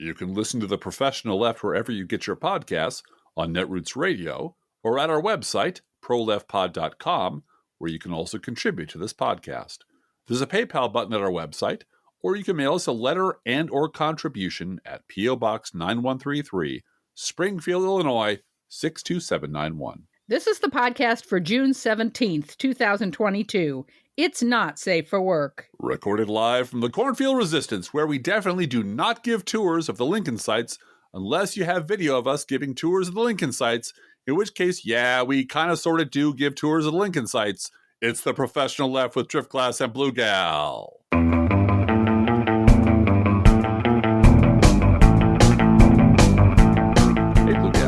You can listen to The Professional Left wherever you get your podcasts, on Netroots Radio, or at our website, proleftpod.com, where you can also contribute to this podcast. There's a PayPal button at our website, or you can mail us a letter and or contribution at P.O. Box 9133, Springfield, Illinois, 62791. This is the podcast for June 17th, 2022. It's not safe for work. Recorded live from the Cornfield Resistance, where we definitely do not give tours of the Lincoln sites unless you have video of us giving tours of the Lincoln sites, in which case, yeah, we kind of sort of do give tours of the Lincoln sites. It's The Professional Left with Drift Glass and Blue Gal.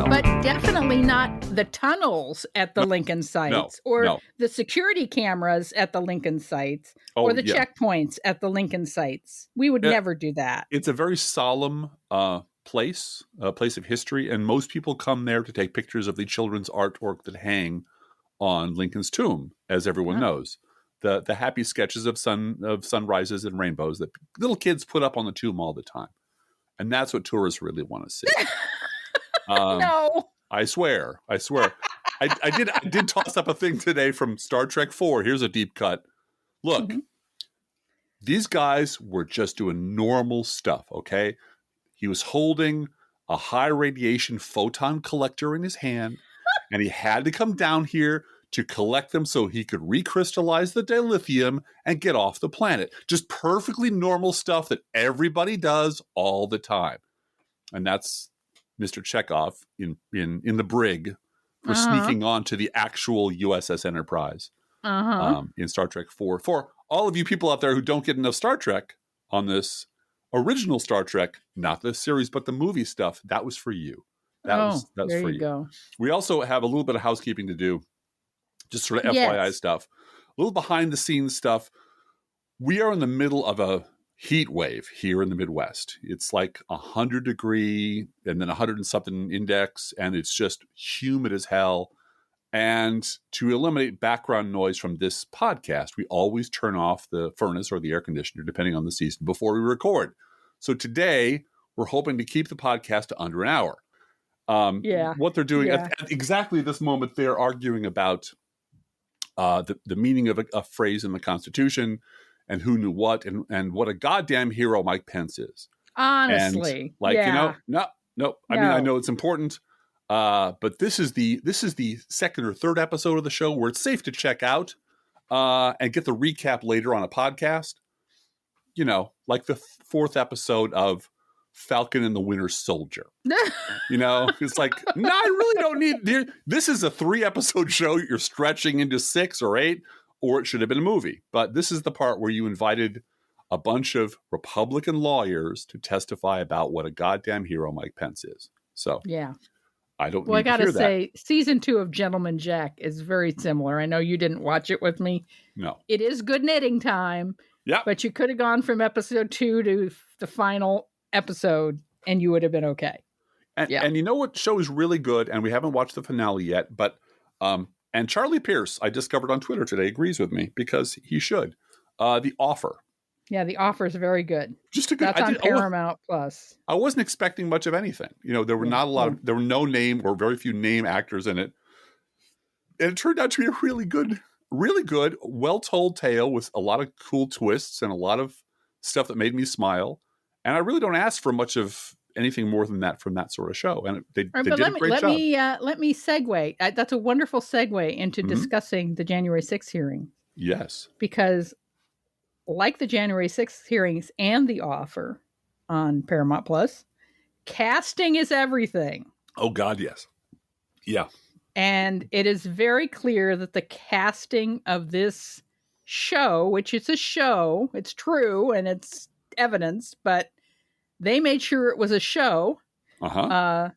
But definitely not the tunnels at the Lincoln sites or the security cameras at the Lincoln sites or the checkpoints at the Lincoln sites. We would never do that. It's a very solemn place, a place of history, and most people come there to take pictures of the children's artwork that hang on Lincoln's tomb, as everyone knows. The happy sketches of sunrises and rainbows that little kids put up on the tomb all the time. And that's what tourists really want to see. No. I swear. I did toss up a thing today from Star Trek IV. Here's a deep cut. Look, these guys were just doing normal stuff, okay? He was holding a high radiation photon collector in his hand, and he had to come down here to collect them so he could recrystallize the dilithium and get off the planet. Just perfectly normal stuff that everybody does all the time. And that's Mr. Chekhov in the brig for sneaking onto the actual USS Enterprise in Star Trek 4. For all of you people out there who don't get enough Star Trek on this original Star Trek, not the series, but the movie stuff, that was for you. That's there for you go. We also have a little bit of housekeeping to do, just sort of FYI stuff, a little behind the scenes stuff. We are in the middle of a heat wave here in the Midwest. It's like 100 degree and then 100 and something index, and it's just humid as hell. And to eliminate background noise from this podcast, we always turn off the furnace or the air conditioner, depending on the season, before we record. So today, we're hoping to keep the podcast to under an hour. What they're doing at exactly this moment, they're arguing about the meaning of a phrase in the Constitution and who knew what and what a goddamn hero Mike Pence is. Honestly. And no. I mean, I know it's important, but this is the second or third episode of the show where it's safe to check out and get the recap later on a podcast. You know, like the fourth episode of Falcon and the Winter Soldier. You know, it's like, no, I really don't need. This is a 3-episode show. You're stretching into 6 or 8, or it should have been a movie. But this is the part where you invited a bunch of Republican lawyers to testify about what a goddamn hero Mike Pence is. So I don't. Well, I gotta say, season 2 of Gentleman Jack is very similar. I know you didn't watch it with me. No, it is good knitting time. Yeah, but you could have gone from episode 2 to the final episode and you would have been okay. And you know what show is really good, and we haven't watched the finale yet, but and Charlie Pierce, I discovered on Twitter today, agrees with me because he should. The Offer. Yeah, The Offer is very good. That's on Paramount Plus. I wasn't expecting much of anything. You know, there were not a lot of, there were no name or very few name actors in it. And it turned out to be a really good, well-told tale with a lot of cool twists and a lot of stuff that made me smile. And I really don't ask for much of anything more than that from that sort of show. And they did a great job. Let me segue. That's a wonderful segue into discussing the January 6th hearing. Yes. Because like the January 6th hearings and The Offer on Paramount Plus, casting is everything. Oh, God, yes. Yeah. And it is very clear that the casting of this show, which is a show, it's true and it's evidence, but they made sure it was a show. The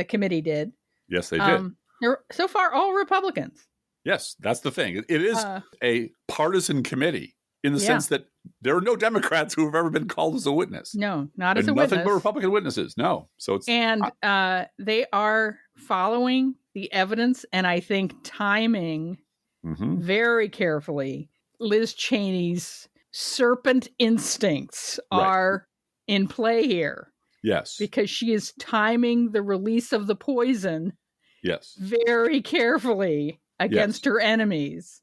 committee did. Yes, they did. They're so far all Republicans. Yes, that's the thing. It is a partisan committee in the sense that there are no Democrats who have ever been called as a witness. No, not as a witness. Nothing but Republican witnesses. No. So it's they are following the evidence and I think timing very carefully. Liz Cheney's serpent instincts are in play here. Yes. because she is timing the release of the poison Yes. very carefully against her enemies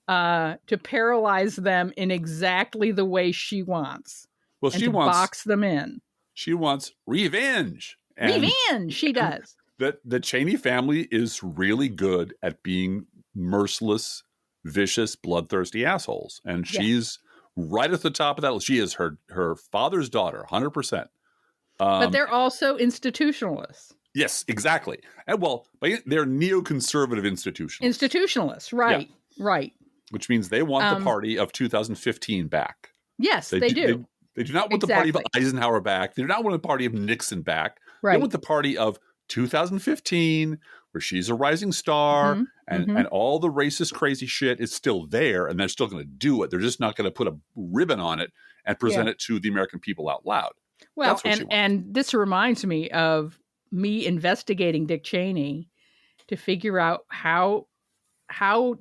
to paralyze them in exactly the way she wants. Well, and to box them in. She wants revenge. Revenge, she does. The Cheney family is really good at being merciless, vicious, bloodthirsty assholes. And she's right at the top of that list. She is her father's daughter, 100%. But they're also institutionalists. Yes, exactly. And they're neoconservative institutionalists. Institutionalists, right, right. Which means they want the party of 2015 back. Yes, they do. They do not want the party of Eisenhower back. They do not want the party of Nixon back. Right. They want the party of 2015, where she's a rising star, and all the racist crazy shit is still there, and they're still going to do it. They're just not going to put a ribbon on it and present it to the American people out loud. Well, and this reminds me of me investigating Dick Cheney to figure out how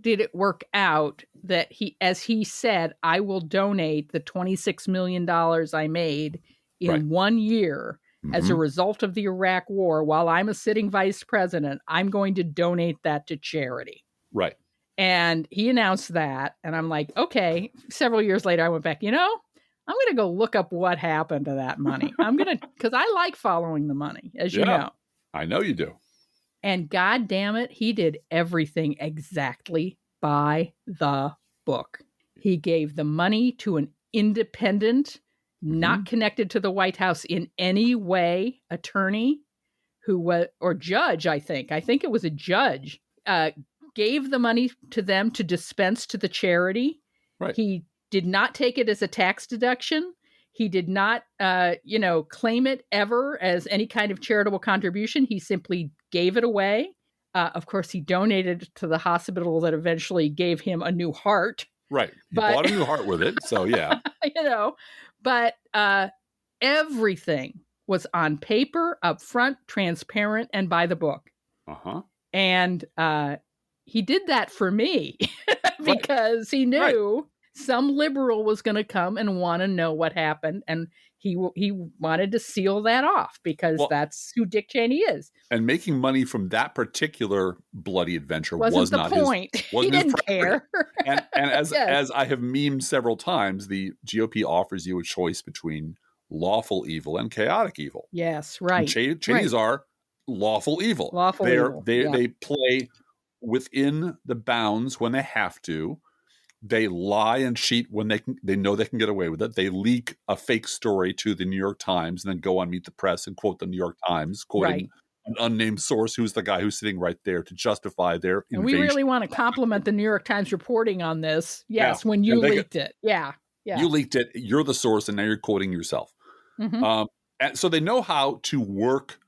did it work out that as he said, I will donate the $26 million I made in 1 year as a result of the Iraq war. While I'm a sitting vice president, I'm going to donate that to charity. Right. And he announced that. And I'm like, okay. Several years later, I went back, I'm going to go look up what happened to that money. Because I like following the money, as you know. I know you do. And God damn it, he did everything exactly by the book. He gave the money to an independent, not connected to the White House in any way, attorney or judge, I think. I think it was a judge, gave the money to them to dispense to the charity. Right. He did not take it as a tax deduction. He did not, claim it ever as any kind of charitable contribution. He simply gave it away. Of course, he donated to the hospital that eventually gave him a new heart. Right. He bought a new heart with it. So, yeah. But everything was on paper, upfront, transparent, and by the book. And he did that for me because he knew some liberal was going to come and want to know what happened, and he wanted to seal that off because that's who Dick Cheney is. And making money from that particular bloody adventure wasn't the point. He didn't care. and as I have memed several times, the GOP offers you a choice between lawful evil and chaotic evil. Yes, right. Cheneys are lawful evil. They play within the bounds when they have to. They lie and cheat when they know they can get away with it. They leak a fake story to the New York Times and then go on Meet the Press and quote the New York Times, quoting an unnamed source who's the guy who's sitting right there to justify their invasion. And we really want to compliment the New York Times reporting on this. Yes, when you leaked it. Yeah. You leaked it. You're the source, and now you're quoting yourself. And so they know how to work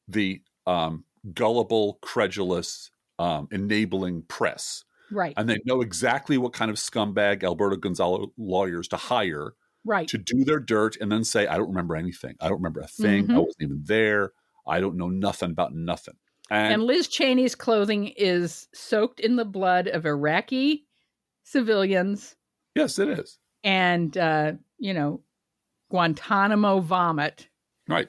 the gullible, credulous, enabling press. Right. And they know exactly what kind of scumbag Alberto Gonzalo lawyers to hire to do their dirt and then say, I don't remember anything. I don't remember a thing. I wasn't even there. I don't know nothing about nothing. And Liz Cheney's clothing is soaked in the blood of Iraqi civilians. Yes, it is. And, Guantanamo vomit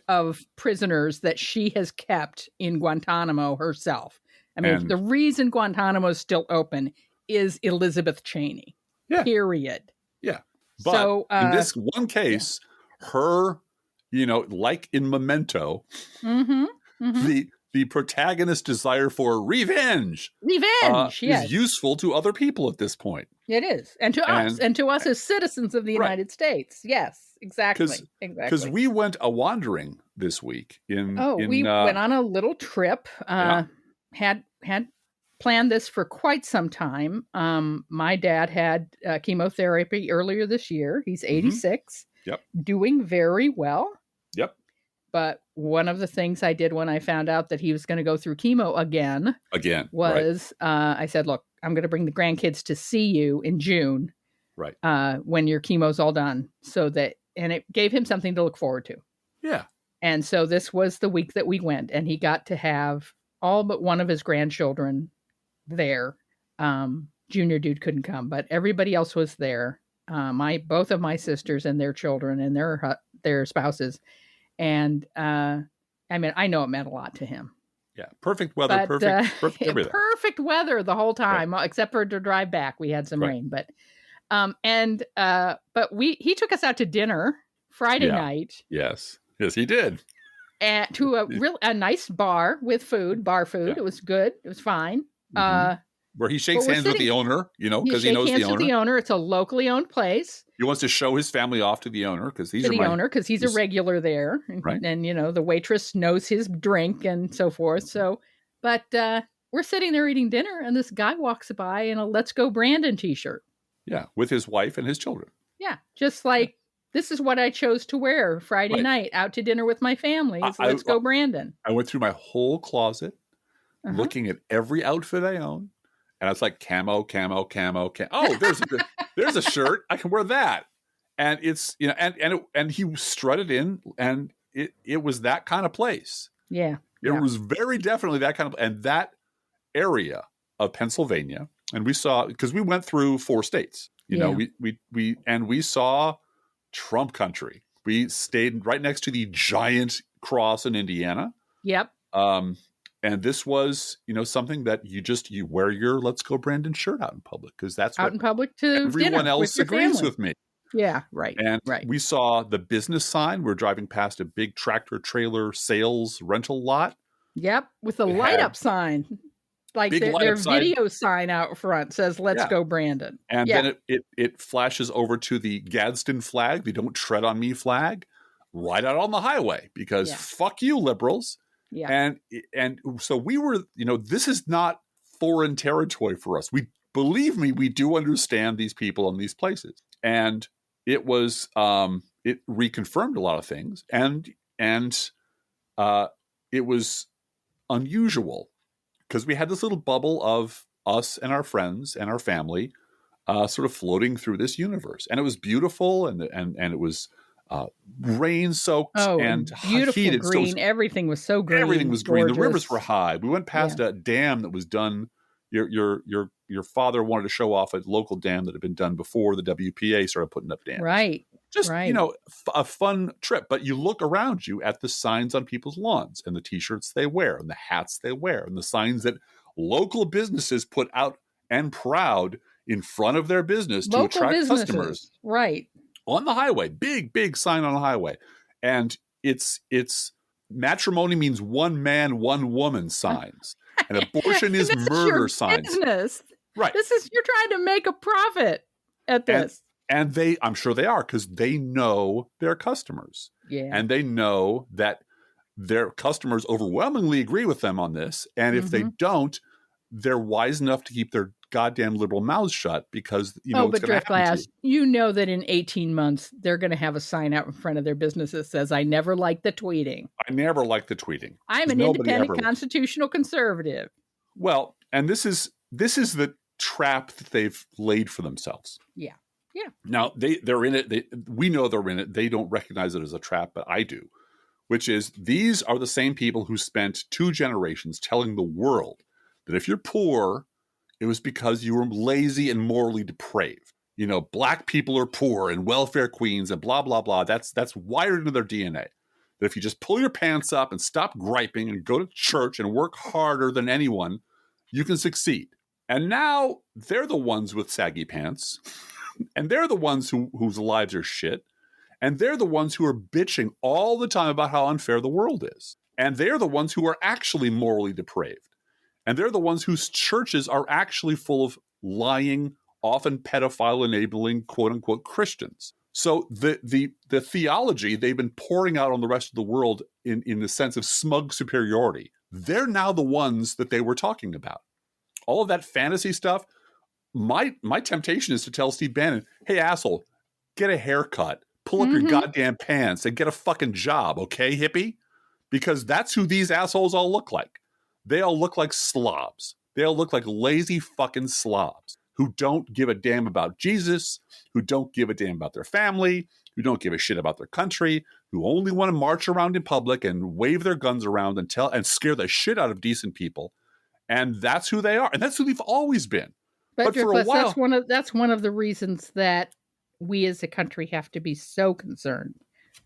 of prisoners that she has kept in Guantanamo herself. I mean, the reason Guantanamo is still open is Elizabeth Cheney. Yeah. Period. Yeah. But in this one case, her, like in Memento, the protagonist's desire for revenge is useful to other people at this point. It is. And to us as citizens of the United States. Yes, exactly. Because we went a wandering this week. We went on a little trip. Had planned this for quite some time. My dad had chemotherapy earlier this year. He's 86. Yep. Doing very well. Yep. But one of the things I did when I found out that he was going to go through chemo again was I said, look, I'm going to bring the grandkids to see you in June. Right. When your chemo's all done. And it gave him something to look forward to. Yeah. And so this was the week that we went, and he got to have all but one of his grandchildren there. Junior dude couldn't come, but everybody else was there. Both of my sisters and their children and their spouses. And I mean, I know it meant a lot to him. Yeah, perfect weather, But perfect everything. perfect weather the whole time, except for to drive back. We had some rain, but he took us out to dinner Friday night. Yes, he did. And to a nice bar with food, Yeah. It was good. It was fine. Where he shakes hands with the owner, because he knows the owner. With the owner. It's a locally owned place. He wants to show his family off to the owner because he's a regular there, right? And the waitress knows his drink and so forth. So, but we're sitting there eating dinner, and this guy walks by in a "Let's Go Brandon" t-shirt. Yeah, with his wife and his children. Yeah, just like this is what I chose to wear Friday night out to dinner with my family. Let's Go Brandon. I went through my whole closet, looking at every outfit I own. And it's like camo, camo, camo, camo. Oh, there's a shirt. I can wear that. And it's, and he strutted in, and it was that kind of place. Yeah. It was very definitely that kind of, and that area of Pennsylvania. And we saw, because we went through 4 states, we saw Trump country. We stayed right next to the giant cross in Indiana. Yep. And this was, something that you wear your "Let's Go Brandon" shirt out in public, because that's out in public to everyone else agrees with me. Yeah, right. And we saw the business sign. We're driving past a big tractor trailer sales rental lot. Yep, with a light up sign, like their video sign out front says "Let's Go Brandon." And then it flashes over to the Gadsden flag, the "Don't Tread on Me" flag, right out on the highway, because fuck you, liberals. Yeah. And so we were, this is not foreign territory for us. Believe me, we do understand these people in these places. And it was, it reconfirmed a lot of things. And it was unusual because we had this little bubble of us and our friends and our family sort of floating through this universe. And it was beautiful, and it was rain soaked and beautiful heated. Green. So everything was so green. Everything was green. The rivers were high. We went past a dam that was done. Your father wanted to show off a local dam that had been done before the WPA started putting up dams. Right. Just a fun trip. But you look around you at the signs on people's lawns, and the t-shirts they wear, and the hats they wear, and the signs that local businesses put out and proud in front of their business to attract customers. Right. On the highway, big sign on the highway. And it's matrimony means one man, one woman signs. And abortion is murder signs. Business. Right. You're trying to make a profit at this. And I'm sure they are, because they know their customers. Yeah. And they know that their customers overwhelmingly agree with them on this. And if they don't, they're wise enough to keep their goddamn liberal mouths shut, because but Driftglass, that in 18 months they're going to have a sign out in front of their business that says, "I never liked the tweeting. I never liked the tweeting. I'm an independent constitutional conservative." Well, and this is the trap that they've laid for themselves. Yeah. Now they're in it. We know they're in it. They don't recognize it as a trap, but I do. Which is, these are the same people who spent 2 generations telling the world that if you're poor, it was because you were lazy and morally depraved. Black people are poor and welfare queens and blah, blah, blah. That's wired into their DNA. That if you just pull your pants up and stop griping and go to church and work harder than anyone, you can succeed. And now they're the ones with saggy pants. And they're the ones whose lives are shit. And they're the ones who are bitching all the time about how unfair the world is. And they're the ones who are actually morally depraved. And they're the ones whose churches are actually full of lying, often pedophile-enabling, quote-unquote, Christians. So the theology they've been pouring out on the rest of the world in the sense of smug superiority, they're now the ones that they were talking about. All of that fantasy stuff, my temptation is to tell Steve Bannon, "Hey, asshole, get a haircut, pull up your goddamn pants, and get a fucking job, okay, hippie?" Because that's who these assholes all look like. They all look like slobs. They all look like lazy fucking slobs who don't give a damn about Jesus, who don't give a damn about their family, who don't give a shit about their country, who only want to march around in public and wave their guns around and scare the shit out of decent people. And that's who they are. And that's who they've always been. But for a while, that's one of the reasons that we as a country have to be so concerned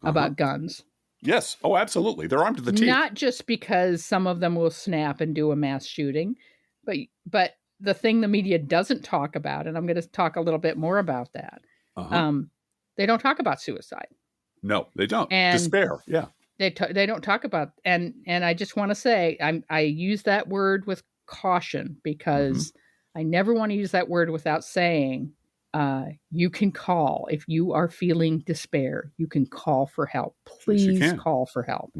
about guns. Yes. Oh, absolutely. They're armed to the teeth. Not just because some of them will snap and do a mass shooting, but the thing the media doesn't talk about, and I'm going to talk a little bit more about that. They don't talk about suicide. No, they don't. And despair. Yeah. They don't talk about, and I just want to say I use that word with caution because I never want to use that word without saying you can call if you are feeling despair. You can call for help. Please call for help.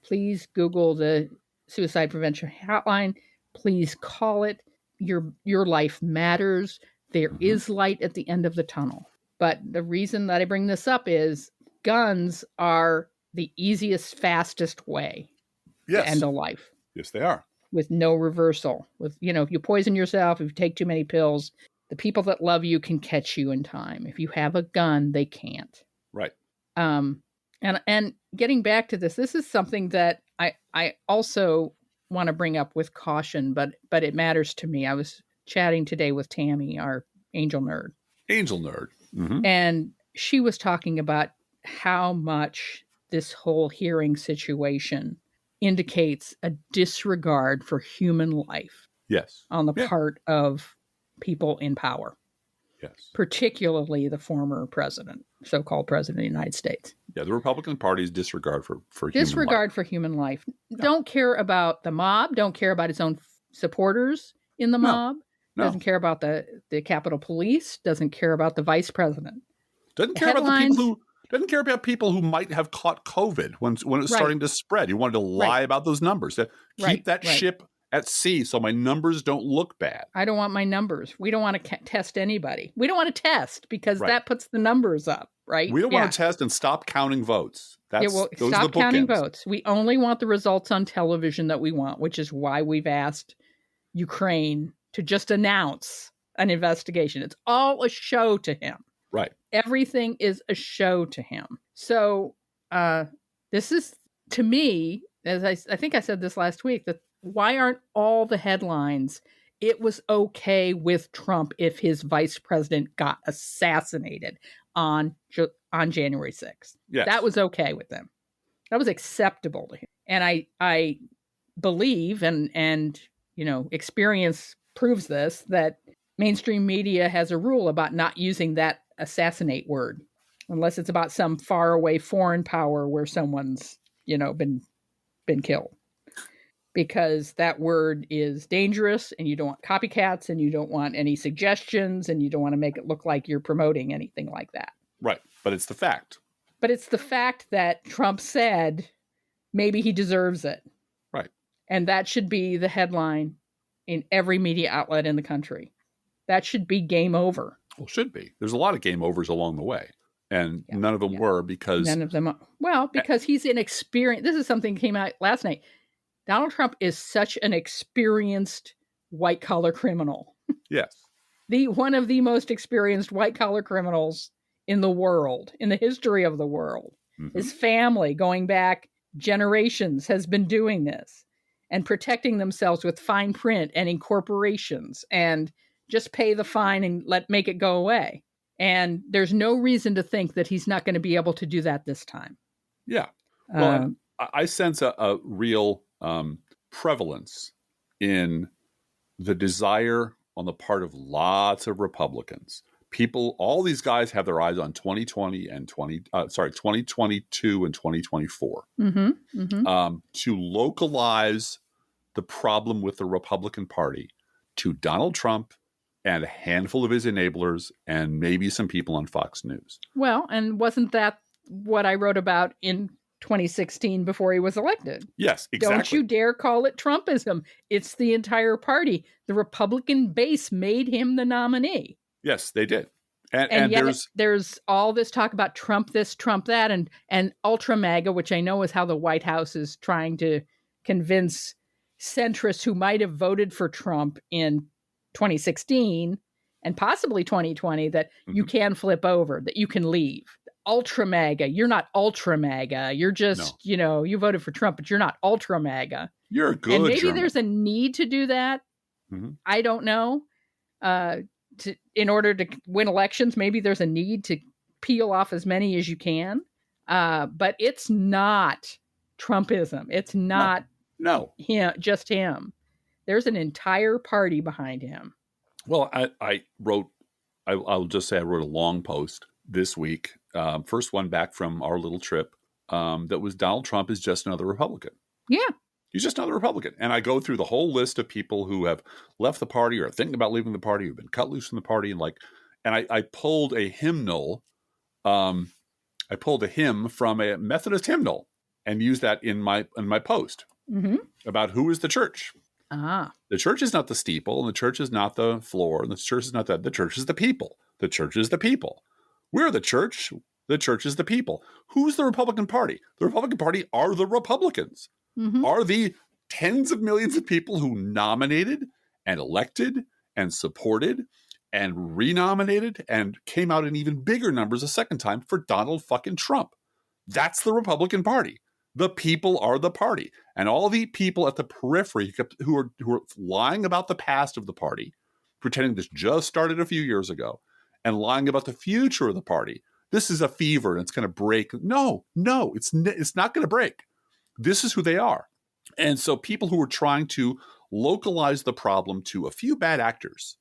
Please Google the suicide prevention hotline. Please call it. Your life matters. There is light at the end of the tunnel. But the reason that I bring this up is guns are the easiest, fastest way to end a life. Yes, they are. With no reversal. With, if you poison yourself, if you take too many pills, the people that love you can catch you in time. If you have a gun, they can't. Right. And getting back to this is something that I also want to bring up with caution, but it matters to me. I was chatting today with Tammy, our angel nerd. And she was talking about how much this whole hearing situation indicates a disregard for human life. Yes. On the part of people in power. Yes. Particularly the former president, so-called president of the United States. Yeah, the Republican Party's disregard for human life. No. Don't care about the mob, don't care about his own supporters in the mob. Doesn't care about the Capitol Police, doesn't care about the vice president. Doesn't care about people who might have caught COVID when it's starting to spread. He wanted to lie about those numbers. Keep that ship at sea so my numbers don't look bad. I don't want my numbers. We don't want to test anybody. We don't want to test because that puts the numbers up, right? We don't want to test and stop counting votes. Stop counting votes. We only want the results on television that we want, which is why we've asked Ukraine to just announce an investigation. It's all a show to him. Right. Everything is a show to him. So this is, to me, as I think I said this last week, that why aren't all the headlines, it was okay with Trump if his vice president got assassinated on January 6th. Yes. That was okay with them. That was acceptable to him. And I believe, and experience proves this, that mainstream media has a rule about not using that assassinate word unless it's about some faraway foreign power where someone's, been killed. Because that word is dangerous and you don't want copycats and you don't want any suggestions and you don't want to make it look like you're promoting anything like that. Right. But it's the fact. But it's the fact that Trump said maybe he deserves it. Right. And that should be the headline in every media outlet in the country. That should be game over. Well, should be. There's a lot of game overs along the way. And none of them were because... None of them. Because he's inexperienced. This is something that came out last night. Donald Trump is such an experienced white-collar criminal. Yes. One of the most experienced white-collar criminals in the world, in the history of the world. His family, going back generations, has been doing this and protecting themselves with fine print and incorporations and just pay the fine and make it go away. And there's no reason to think that he's not going to be able to do that this time. Yeah. Well, I sense a real prevalence in the desire on the part of lots of Republicans. People, all these guys have their eyes on 2022 and 2024 to localize the problem with the Republican Party to Donald Trump and a handful of his enablers and maybe some people on Fox News. Well, and wasn't that what I wrote about in 2016 before he was elected? Yes, exactly. Don't you dare call it Trumpism. It's the entire party. The Republican base made him the nominee. Yes, they did. And yet there's all this talk about Trump this, Trump that, and ultra MAGA, which I know is how the White House is trying to convince centrists who might have voted for Trump in 2016 and possibly 2020 that you can flip over, that you can leave. Ultra MAGA. You're not ultra MAGA. You're just, you voted for Trump, but you're not ultra MAGA. You're a good And maybe German. there's a need to do that. I don't know. In order to win elections, maybe there's a need to peel off as many as you can. But it's not Trumpism. It's not No. him, just him. There's an entire party behind him. Well, I'll just say I wrote a long post this week, first one back from our little trip, that was Donald Trump is just another Republican. Yeah. He's just another Republican. And I go through the whole list of people who have left the party or are thinking about leaving the party, who've been cut loose from the party. And I pulled a hymnal. I pulled a hymn from a Methodist hymnal and used that in my post about who is the church. The church is not the steeple, and the church is not the floor, and the church is not that. The church is the people. The church is the people. We're the church. The church is the people. Who's the Republican Party? The Republican Party are the Republicans. Are the tens of millions of people who nominated and elected and supported and renominated and came out in even bigger numbers a second time for Donald fucking Trump. That's the Republican Party. The people are the party. And all the people at the periphery who are lying about the past of the party, pretending this just started a few years ago, and lying about the future of the party. This is a fever and it's going to break. No, it's not going to break. This is who they are. And so people who are trying to localize the problem to a few bad actors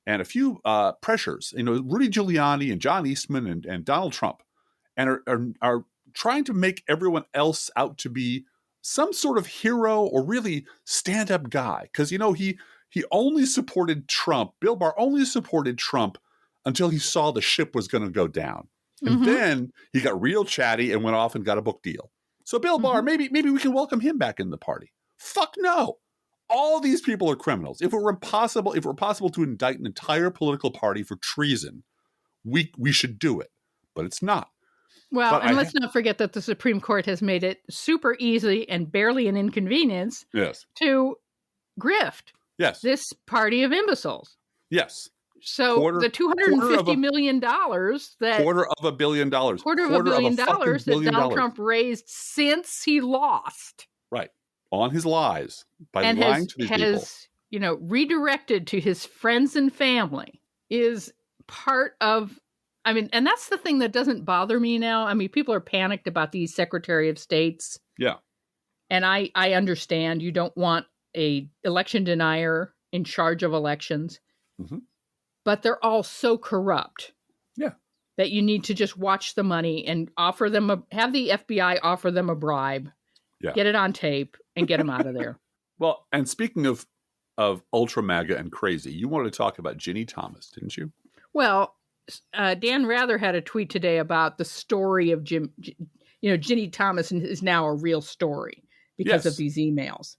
and a few pressures, Rudy Giuliani and John Eastman and Donald Trump, and are trying to make everyone else out to be some sort of hero or really stand-up guy. Because, he only supported Trump. Bill Barr only supported Trump until he saw the ship was going to go down. And then he got real chatty and went off and got a book deal. So Bill Barr, maybe we can welcome him back in the party. Fuck no. All these people are criminals. If it were possible to indict an entire political party for treason, we should do it. But it's not. Well, and let's not forget that the Supreme Court has made it super easy and barely an inconvenience to grift this party of imbeciles. Yes. So the $250 million that $250 million that Donald Trump raised since he lost, right, on his lies by lying to these people, redirected to his friends and family is part of. I mean, and that's the thing that doesn't bother me now. I mean, people are panicked about these Secretary of States. Yeah, and I understand you don't want a election denier in charge of elections. But they're all so corrupt that you need to just watch the money and offer them have the FBI offer them a bribe, get it on tape, and get them out of there. Well, and speaking of ultra MAGA and crazy, you wanted to talk about Ginny Thomas, didn't you? Well, Dan Rather had a tweet today about the story of Ginny Thomas is now a real story because of these emails.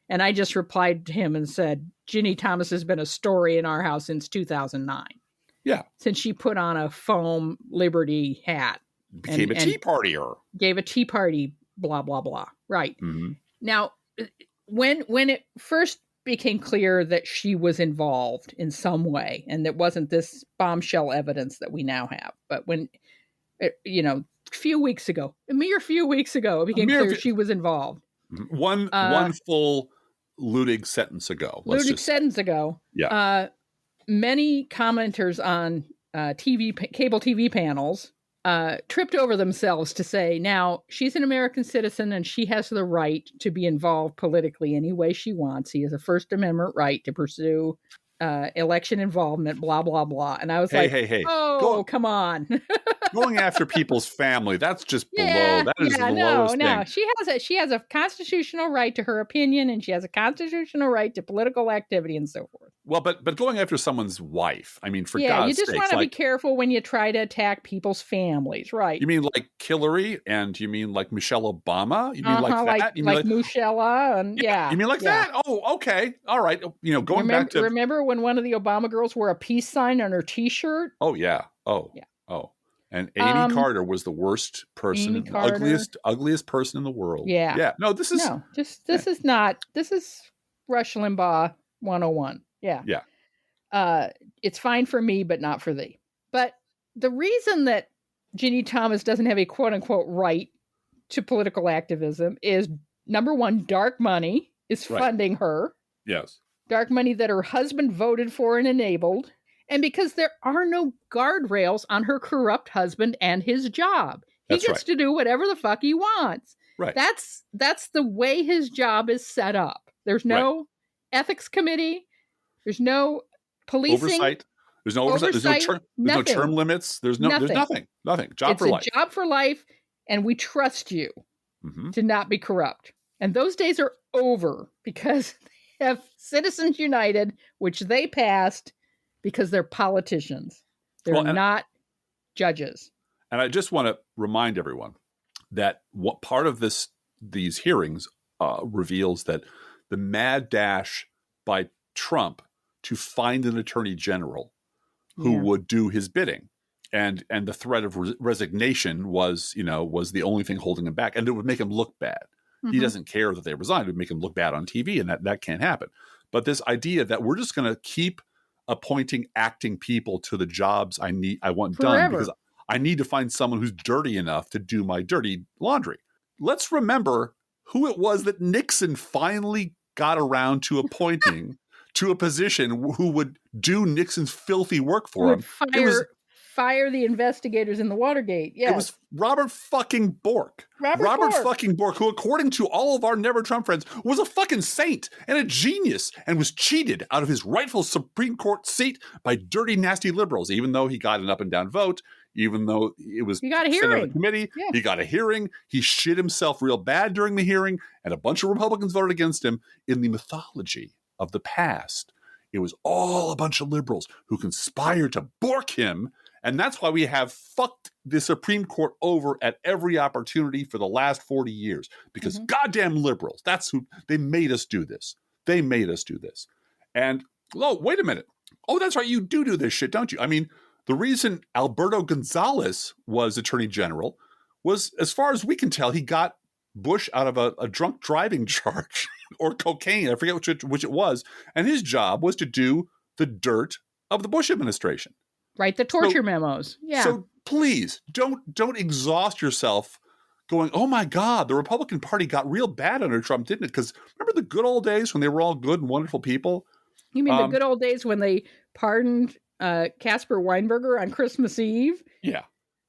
And I just replied to him and said, Ginny Thomas has been a story in our house since 2009. Yeah. Since she put on a foam Liberty hat. Became a tea partier. Gave a tea party, blah, blah, blah. Right. Now, when it first became clear that she was involved in some way, and it wasn't this bombshell evidence that we now have, but when, a mere few weeks ago, it became clear she was involved. One full Ludig sentence ago. Yeah. Many commenters on cable TV panels tripped over themselves to say, now, she's an American citizen and she has the right to be involved politically any way she wants. He has a First Amendment right to pursue election involvement, blah, blah, blah. And I was come on. Going after people's family, that's just below. That is the lowest thing. She has a constitutional right to her opinion, and she has a constitutional right to political activity and so forth. Well, but going after someone's wife, I mean, for God's sake. You just want to be careful when you try to attack people's families, right? You mean like Hillary, and you mean like Michelle Obama? You mean like that? You mean like Michelle, and You mean like that? Oh, okay. All right. Back to... Remember when one of the Obama girls wore a peace sign on her T-shirt? Oh, yeah. Oh, yeah. Oh. And Amy Carter was the worst person, ugliest person in the world. Yeah. Yeah. No, this is Rush Limbaugh 101. Yeah. Yeah. It's fine for me, but not for thee. But the reason that Ginny Thomas doesn't have a quote unquote right to political activism is, number one, dark money is funding her. Yes. Dark money that her husband voted for and enabled. And because there are no guardrails on her corrupt husband and his job. He That's gets to do whatever the fuck he wants. Right. That's the way his job is set up. There's no ethics committee. There's no policing. Oversight. There's no oversight. There's no term limits. There's nothing. Job for life. It's a job for life, and we trust you to not be corrupt. And those days are over because they have Citizens United, which they passed because they're politicians. They're not judges. And I just want to remind everyone that what part of these hearings reveals that the mad dash by Trump to find an attorney general who would do his bidding, and the threat of resignation was the only thing holding him back, and it would make him look bad. He doesn't care that they resigned; it would make him look bad on TV, and that can't happen. But this idea that we're just going to keep appointing acting people to the jobs I want done because I need to find someone who's dirty enough to do my dirty laundry. Let's remember who it was that Nixon finally got around to appointing to a position who would do Nixon's filthy work for him. Fire the investigators in the Watergate. Yes. It was Robert fucking Bork. Robert fucking Bork, who, according to all of our Never Trump friends, was a fucking saint and a genius and was cheated out of his rightful Supreme Court seat by dirty, nasty liberals, even though he got an up and down vote, even though it was he got a hearing. Committee. Yeah. He got a hearing. He shit himself real bad during the hearing, and a bunch of Republicans voted against him. In the mythology of the past, it was all a bunch of liberals who conspired to Bork him. And that's why we have fucked the Supreme Court over at every opportunity for the last 40 years. Because goddamn liberals, that's who, they made us do this. They made us do this. And, wait a minute. Oh, that's right, you do this shit, don't you? I mean, the reason Alberto Gonzales was Attorney General was, as far as we can tell, he got Bush out of a drunk driving charge or cocaine. I forget which it was. And his job was to do the dirt of the Bush administration. Right, the torture memos. Yeah. So please don't exhaust yourself going, oh my God, the Republican Party got real bad under Trump, didn't it? Because remember the good old days when they were all good and wonderful people? You mean the good old days when they pardoned Casper Weinberger on Christmas Eve? Yeah.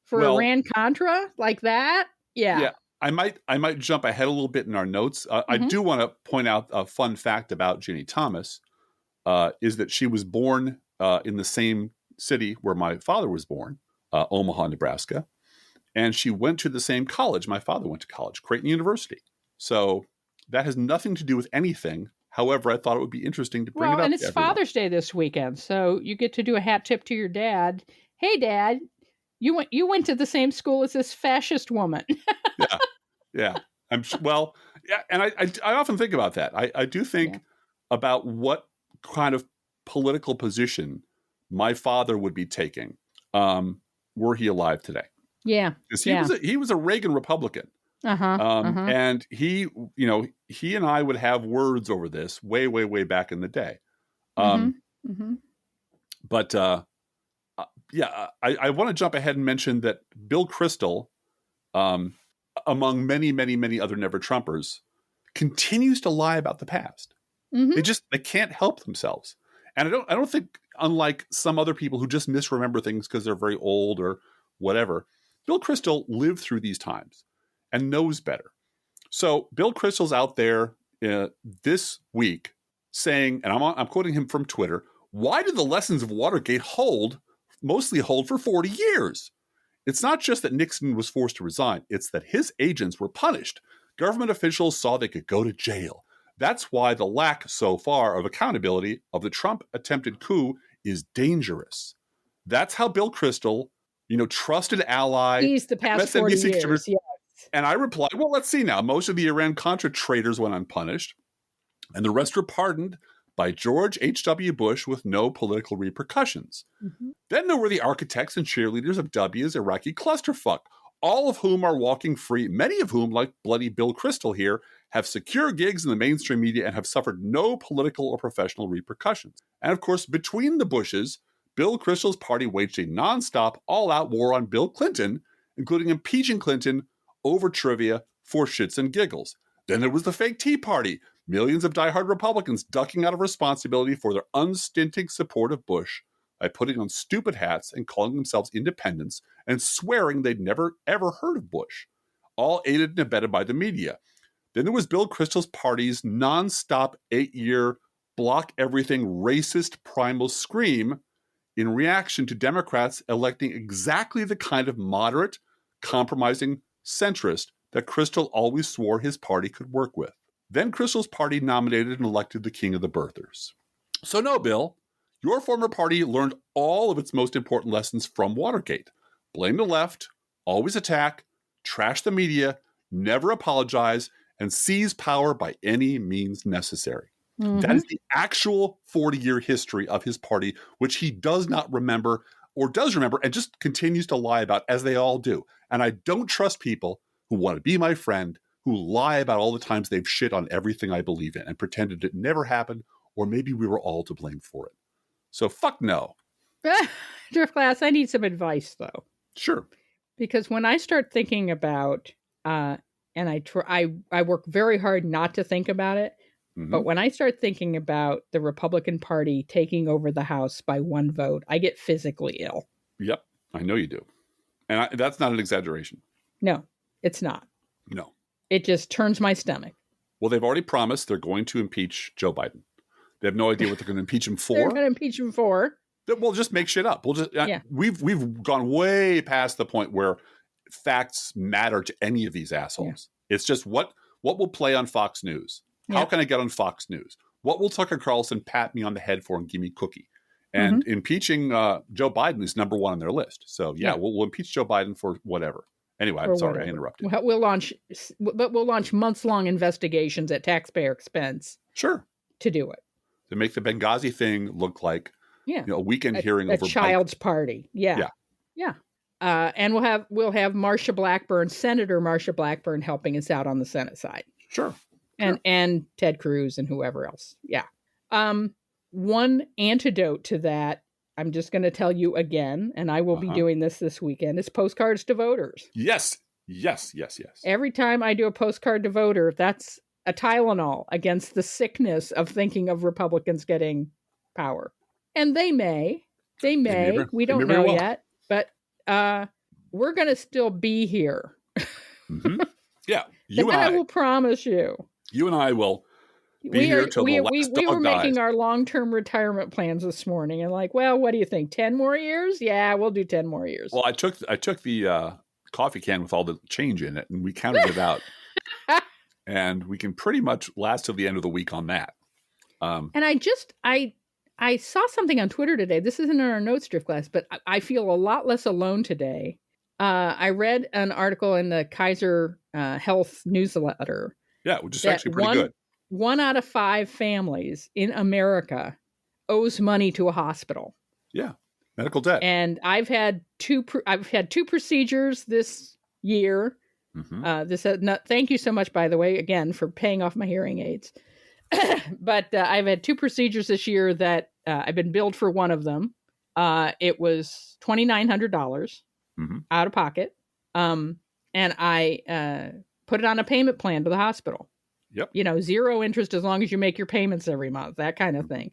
For Iran-Contra like that? Yeah. Yeah. I might jump ahead a little bit in our notes. I do want to point out a fun fact about Ginny Thomas, is that she was born in the same city where my father was born, Omaha, Nebraska. And she went to the same college my father went to college, Creighton University. So that has nothing to do with anything. However, I thought it would be interesting to bring it up. And it's Father's Day this weekend. So you get to do a hat tip to your dad. Hey, Dad, you went to the same school as this fascist woman. Yeah. And I often think about that. I do think about what kind of political position my father would be taking were he alive today. Yeah. Because he was a Reagan Republican. And he and I would have words over this way, way, way back in the day. But I want to jump ahead and mention that Bill Kristol, among many, many, many other Never Trumpers, continues to lie about the past. They can't help themselves. And I don't think, unlike some other people who just misremember things because they're very old or whatever, Bill Kristol lived through these times and knows better. So Bill Kristol's out there this week saying, and I'm quoting him from Twitter, why did the lessons of Watergate mostly hold for 40 years? It's not just that Nixon was forced to resign. It's that his agents were punished. Government officials saw they could go to jail. That's why the lack so far of accountability of the Trump attempted coup is dangerous. That's how Bill Kristol, trusted ally. He's the past 40 years. Yes. And I replied, well, let's see now. Most of the Iran-Contra traitors went unpunished, and the rest were pardoned by George H.W. Bush with no political repercussions. Then there were the architects and cheerleaders of W's Iraqi clusterfuck, all of whom are walking free, many of whom, like bloody Bill Kristol here, have secure gigs in the mainstream media and have suffered no political or professional repercussions. And of course, between the Bushes, Bill Kristol's party waged a nonstop, all-out war on Bill Clinton, including impeaching Clinton over trivia for shits and giggles. Then there was the fake Tea Party, millions of diehard Republicans ducking out of responsibility for their unstinting support of Bush, by putting on stupid hats and calling themselves independents and swearing they'd never, ever heard of Bush, all aided and abetted by the media. Then there was Bill Kristol's party's nonstop 8-year block everything racist primal scream in reaction to Democrats electing exactly the kind of moderate, compromising centrist that Kristol always swore his party could work with. Then Kristol's party nominated and elected the king of the birthers. So no, Bill, your former party learned all of its most important lessons from Watergate. Blame the left, always attack, trash the media, never apologize, and seize power by any means necessary. That is the actual 40-year history of his party, which he does not remember or does remember and just continues to lie about, as they all do. And I don't trust people who want to be my friend, who lie about all the times they've shit on everything I believe in and pretended it never happened, or maybe we were all to blame for it. So fuck no. Drift Glass, I need some advice, though. Sure. Because when I start thinking about, and I work very hard not to think about it, but when I start thinking about the Republican Party taking over the House by one vote, I get physically ill. Yep, I know you do. And that's not an exaggeration. No, it's not. No. It just turns my stomach. Well, they've already promised they're going to impeach Joe Biden. They have no idea what they're going to impeach him for. They're going to impeach him for. We'll just make shit up. We'll just we've gone way past the point where facts matter to any of these assholes. Yeah. It's just what will play on Fox News. How can I get on Fox News? What will Tucker Carlson pat me on the head for and give me cookie? And impeaching Joe Biden is number one on their list. So we'll impeach Joe Biden for whatever. Anyway, I'm sorry I interrupted. We'll launch months-long investigations at taxpayer expense. Sure. To do it. To make the Benghazi thing look like a weekend hearing over a child's party. Yeah. And we'll have Senator Marsha Blackburn helping us out on the Senate side. Sure. And Ted Cruz and whoever else. Yeah. One antidote to that, I'm just going to tell you again, and I will be doing this weekend, is postcards to voters. Yes. Every time I do a postcard to voter, that's a Tylenol against the sickness of thinking of Republicans getting power. And they may, we don't know yet, but we're going to still be here. Yeah. You and I will promise you. You and I will be here till the last dog We were dies. making our long-term retirement plans this morning, and like, well, what do you think? 10 more years? Yeah, we'll do 10 more years. Well, I took the coffee can with all the change in it, and we counted it out, and we can pretty much last till the end of the week on that. And I saw something on Twitter today. This isn't in our notes, Drift Glass, but I feel a lot less alone today. I read an article in the Kaiser Health newsletter. Yeah, which is actually pretty good. 1 out of 5 families in America owes money to a hospital. Yeah, medical debt. And I've had two procedures this year. Thank you so much, by the way, again, for paying off my hearing aids. But I've had 2 procedures this year that I've been billed for one of them. It was $2,900 out of pocket. And I put it on a payment plan to the hospital. Yep. 0 interest as long as you make your payments every month, that kind of thing.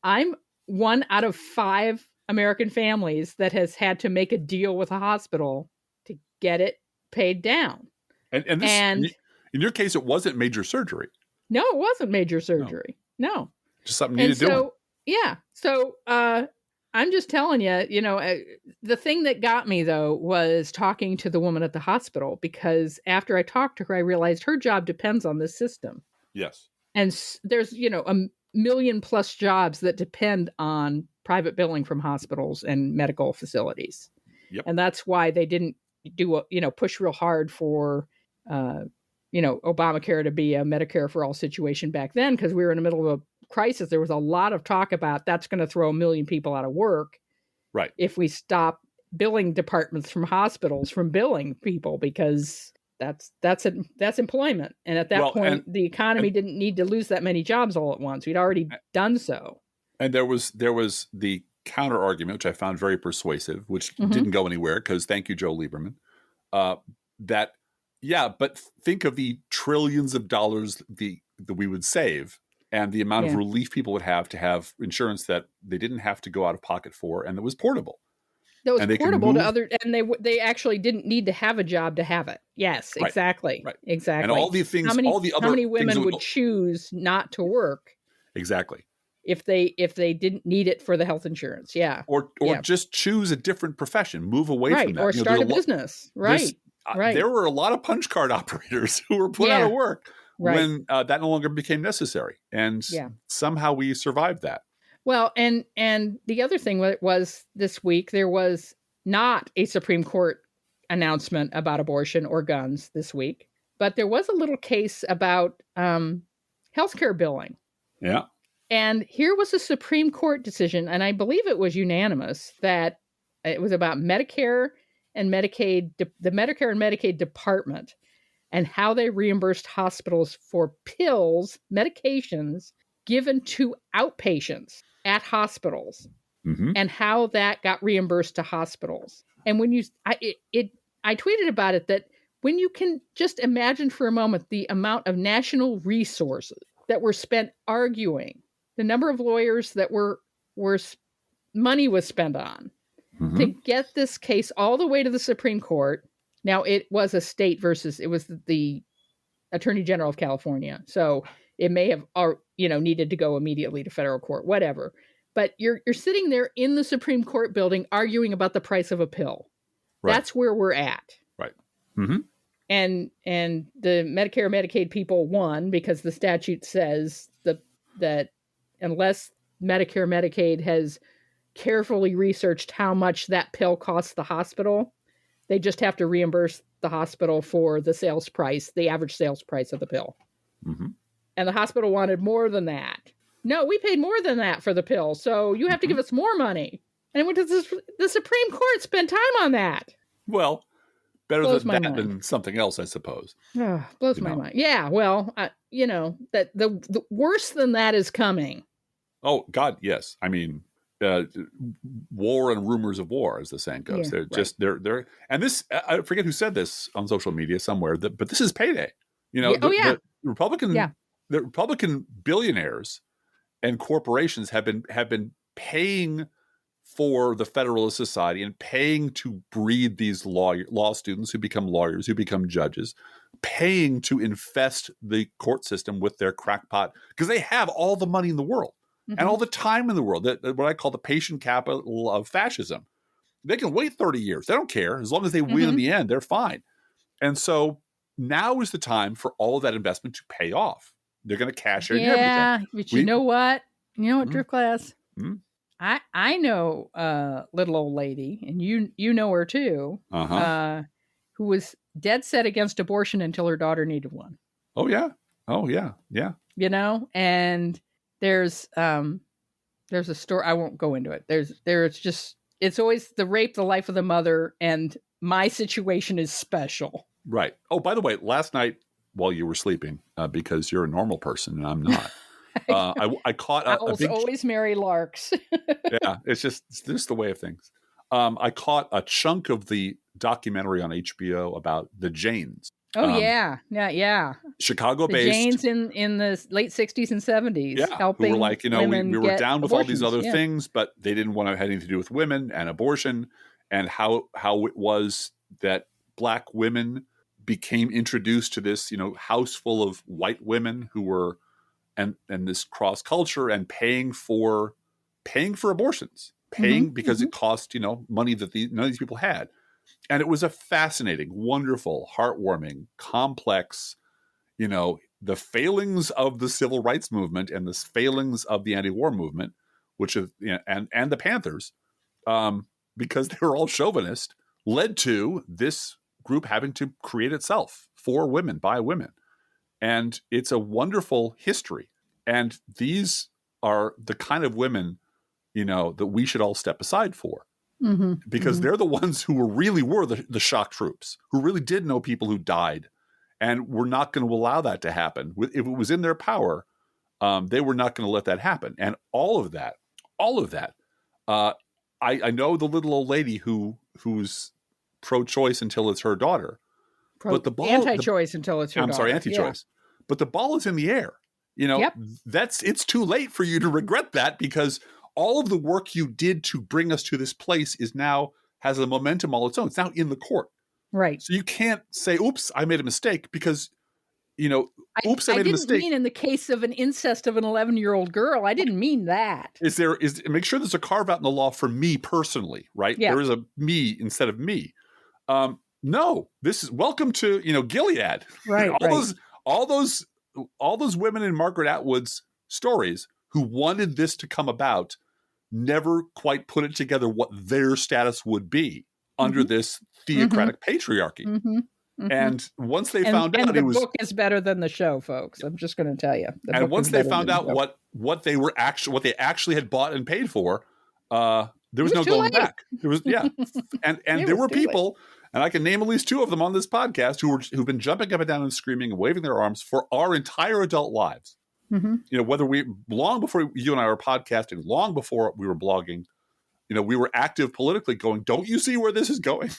I'm 1 out of 5 American families that has had to make a deal with a hospital to get it paid down. And in your case, it wasn't major surgery. No, it wasn't major surgery. No. Just something needed doing. Yeah. So I'm just telling you, the thing that got me, though, was talking to the woman at the hospital, because after I talked to her, I realized her job depends on this system. Yes. And there's, a million plus jobs that depend on private billing from hospitals and medical facilities. Yep. And that's why they didn't push real hard for, Obamacare to be a Medicare for all situation back then, because we were in the middle of a crisis. There was a lot of talk about that's going to throw 1 million people out of work. Right. If we stop billing departments from hospitals from billing people, because that's employment. And at that point, the economy didn't need to lose that many jobs all at once. We'd already done so. And there was the counter argument, which I found very persuasive, which didn't go anywhere because thank you, Joe Lieberman, but think of the trillions of dollars that we would save and the amount of relief people would have to have insurance that they didn't have to go out of pocket for, and that was portable. That was portable to other, and they actually didn't need to have a job to have it. Yes, Right. exactly. Right. Exactly. And all the things, how many women things would choose not to work exactly if they didn't need it for the health insurance? Yeah. Or just choose a different profession, move away from that. Or start a business. Right. There were a lot of punch card operators who were put out of work when that no longer became necessary. And somehow we survived that. Well, and the other thing was this week, there was not a Supreme Court announcement about abortion or guns this week, but there was a little case about healthcare billing. Yeah. And here was a Supreme Court decision, and I believe it was unanimous, that it was about Medicare and Medicaid, the Medicare and Medicaid department, and how they reimbursed hospitals for pills, medications given to outpatients at hospitals, and how that got reimbursed to hospitals. And when I tweeted about it, that when you can just imagine for a moment the amount of national resources that were spent arguing, the number of lawyers that money was spent on to get this case all the way to the Supreme Court. Now, it was a state versus, it was the Attorney General of California. So it may have, needed to go immediately to federal court, whatever. But you're sitting there in the Supreme Court building arguing about the price of a pill. Right. That's where we're at. Right. And the Medicare and Medicaid people won because the statute says that unless Medicare and Medicaid has carefully researched how much that pill costs the hospital, they just have to reimburse the hospital for the sales price, the average sales price of the pill. And the hospital wanted more than that. No, we paid more than that for the pill, so you have to give us more money. And it went to the Supreme Court, spent time on that. Well, better than that than something else, I suppose. Blows my mind. Yeah, well, that the worse than that is coming. Oh, God, yes. I mean, war and rumors of war, as the saying goes. They're and this, I forget who said this on social media somewhere, but this is payday. The Republican billionaires and corporations have been paying for the Federalist Society and paying to breed these law students who become lawyers, who become judges, paying to infest the court system with their crackpot, because they have all the money in the world and all the time in the world, what I call the patient capital of fascism. They can wait 30 years. They don't care. As long as they win in the end, they're fine. And so now is the time for all of that investment to pay off. They're going to cash in everything. Yeah, but you know what? Drift Glass? I know a little old lady, and you know her too, who was dead set against abortion until her daughter needed one. Oh, yeah. Oh, yeah. Yeah. And there's a story. I won't go into it. It's always the rape, the life of the mother, and my situation is special. Right. Oh, by the way, last night while you were sleeping, because you're a normal person and I'm not, I caught a big... always marry larks. Yeah, it's just the way of things. I caught a chunk of the documentary on HBO about the Janes. Oh, yeah. Chicago-based. The Janes in the late 60s and 70s. Helping who were like, we were down with all these other things, but they didn't want to have anything to do with women and abortion, and how it was that Black women became introduced to this, house full of white women who were, and this cross culture, and paying for abortions, because it cost, money that none of these people had. And it was a fascinating, wonderful, heartwarming, complex, the failings of the civil rights movement and the failings of the anti-war movement, which have, and the Panthers, because they were all chauvinist, led to this group having to create itself for women, by women. And it's a wonderful history. And these are the kind of women, that we should all step aside for. Because they're the ones who were the shock troops, who really did know people who died. And we're not going to allow that to happen. If it was in their power, they were not going to let that happen. And all of that, I know the little old lady who's pro-choice until it's her daughter. But the ball, anti-choice until it's her daughter. I'm sorry, anti-choice. Yeah. But the ball is in the air. Yep. it's too late for you to regret that, because all of the work you did to bring us to this place has a momentum all its own. It's now in the court. Right. So you can't say, oops, I made a mistake, because, I made a mistake. Mean in the case of an incest of an 11-year-old girl, I didn't mean that. Make sure there's a carve out in the law for me personally, right? Yeah. There is a me instead of me. No, this is welcome to, Gilead. Right. all those women in Margaret Atwood's stories who wanted this to come about never quite put it together what their status would be under this theocratic patriarchy. And once they found out, the book is better than the show, folks. I'm just going to tell you. And once they found out what they actually had bought and paid for, there was no going back. There was and there were people, and I can name at least 2 of them on this podcast who've been jumping up and down and screaming and waving their arms for our entire adult lives. Whether long before you and I were podcasting, long before we were blogging, we were active politically, going, don't you see where this is going?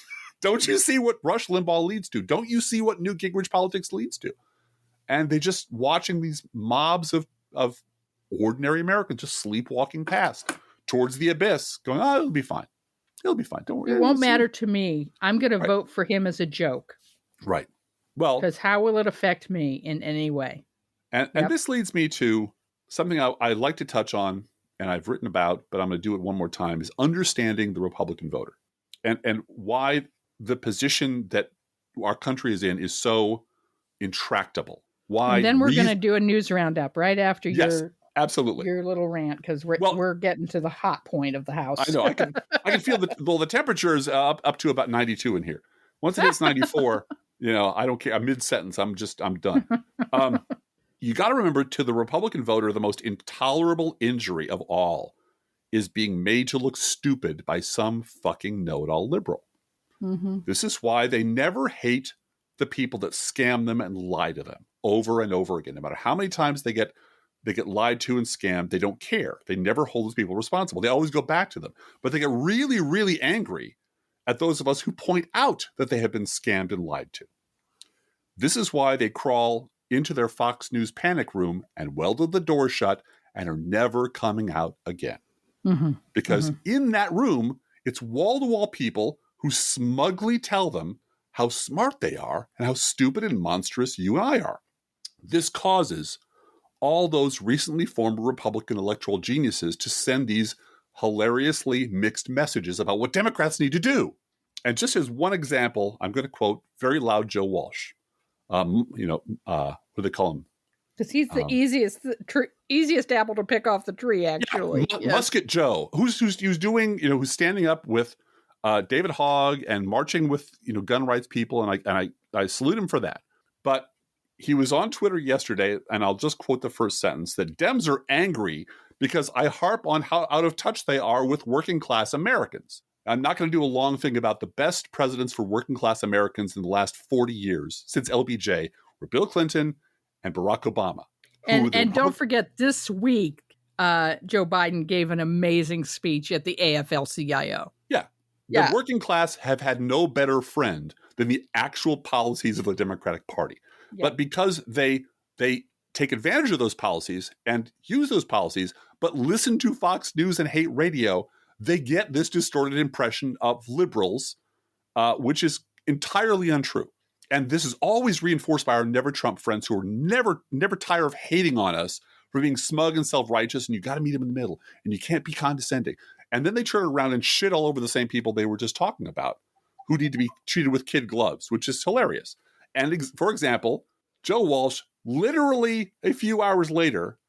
Don't you see what Rush Limbaugh leads to? Don't you see what Newt Gingrich politics leads to? And they just watching these mobs of ordinary Americans just sleepwalking past towards the abyss, going, oh, it'll be fine. It'll be fine. Don't worry. It won't matter to me. I'm going to vote for him as a joke. Right. Well, because how will it affect me in any way? And this leads me to something I'd like to touch on, and I've written about, but I'm going to do it one more time, is understanding the Republican voter and why the position that our country is in is so intractable. Why? And then we're going to do a news roundup right after absolutely your little rant, because we're getting to the hot point of the house. I know. I can feel the temperature is up to about 92 in here. Once it hits 94, I don't care. I'm mid-sentence. I'm done. You got to remember, to the Republican voter, the most intolerable injury of all is being made to look stupid by some fucking know-it-all liberal. This is why they never hate the people that scam them and lie to them over and over again. No matter how many times they get lied to and scammed, they don't care. They never hold those people responsible. They always go back to them. But they get really, really angry at those of us who point out that they have been scammed and lied to. This is why they crawl into their Fox News panic room and welded the door shut and are never coming out again. Because in that room, it's wall-to-wall people who smugly tell them how smart they are and how stupid and monstrous you and I are. This causes all those recently formed Republican electoral geniuses to send these hilariously mixed messages about what Democrats need to do. And just as one example, I'm going to quote very loud Joe Walsh. What do they call him? Because he's the easiest apple to pick off the tree, actually. Musket Joe, who's doing, who's standing up with David Hogg and marching with, gun rights people. And I salute him for that. But he was on Twitter yesterday, and I'll just quote the first sentence, that Dems are angry because I harp on how out of touch they are with working class Americans. I'm not going to do a long thing about the best presidents for working class Americans in the last 40 years since LBJ were Bill Clinton and Barack Obama. And don't forget, this week, Joe Biden gave an amazing speech at the AFL-CIO. Yeah. The working class have had no better friend than the actual policies of the Democratic Party. Yeah. But because they take advantage of those policies and use those policies, but listen to Fox News and hate radio, they get this distorted impression of liberals, which is entirely untrue. And this is always reinforced by our Never Trump friends who are never tire of hating on us for being smug and self-righteous, and you got to meet them in the middle, and you can't be condescending. And then they turn around and shit all over the same people they were just talking about, who need to be treated with kid gloves, which is hilarious. And for example, Joe Walsh, literally a few hours later,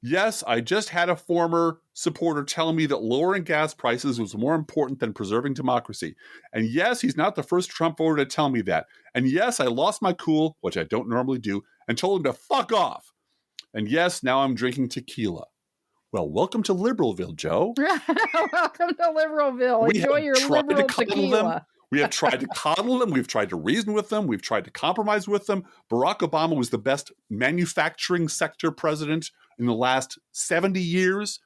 yes, I just had a former supporter tell me that lowering gas prices was more important than preserving democracy. And yes, he's not the first Trump voter to tell me that. And yes, I lost my cool, which I don't normally do, and told him to fuck off. And yes, now I'm drinking tequila. Well, welcome to Liberalville, Joe. Welcome to Liberalville. Enjoy your liberal tequila. We have tried to coddle them. We've tried to reason with them. We've tried to compromise with them. Barack Obama was the best manufacturing sector president in the last 70 years.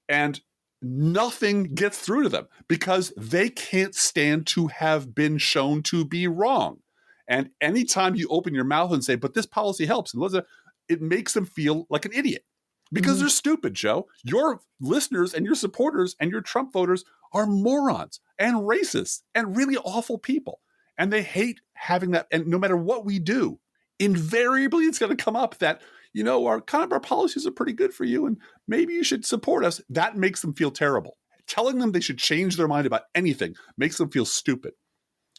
And nothing gets through to them because they can't stand to have been shown to be wrong. And anytime you open your mouth and say, but this policy helps, and it makes them feel like an idiot because they're stupid, Joe. Your listeners and your supporters and your Trump voters are morons and racists and really awful people. And they hate having that. And no matter what we do, invariably it's going to come up that, our policies are pretty good for you and maybe you should support us. That makes them feel terrible. Telling them they should change their mind about anything makes them feel stupid.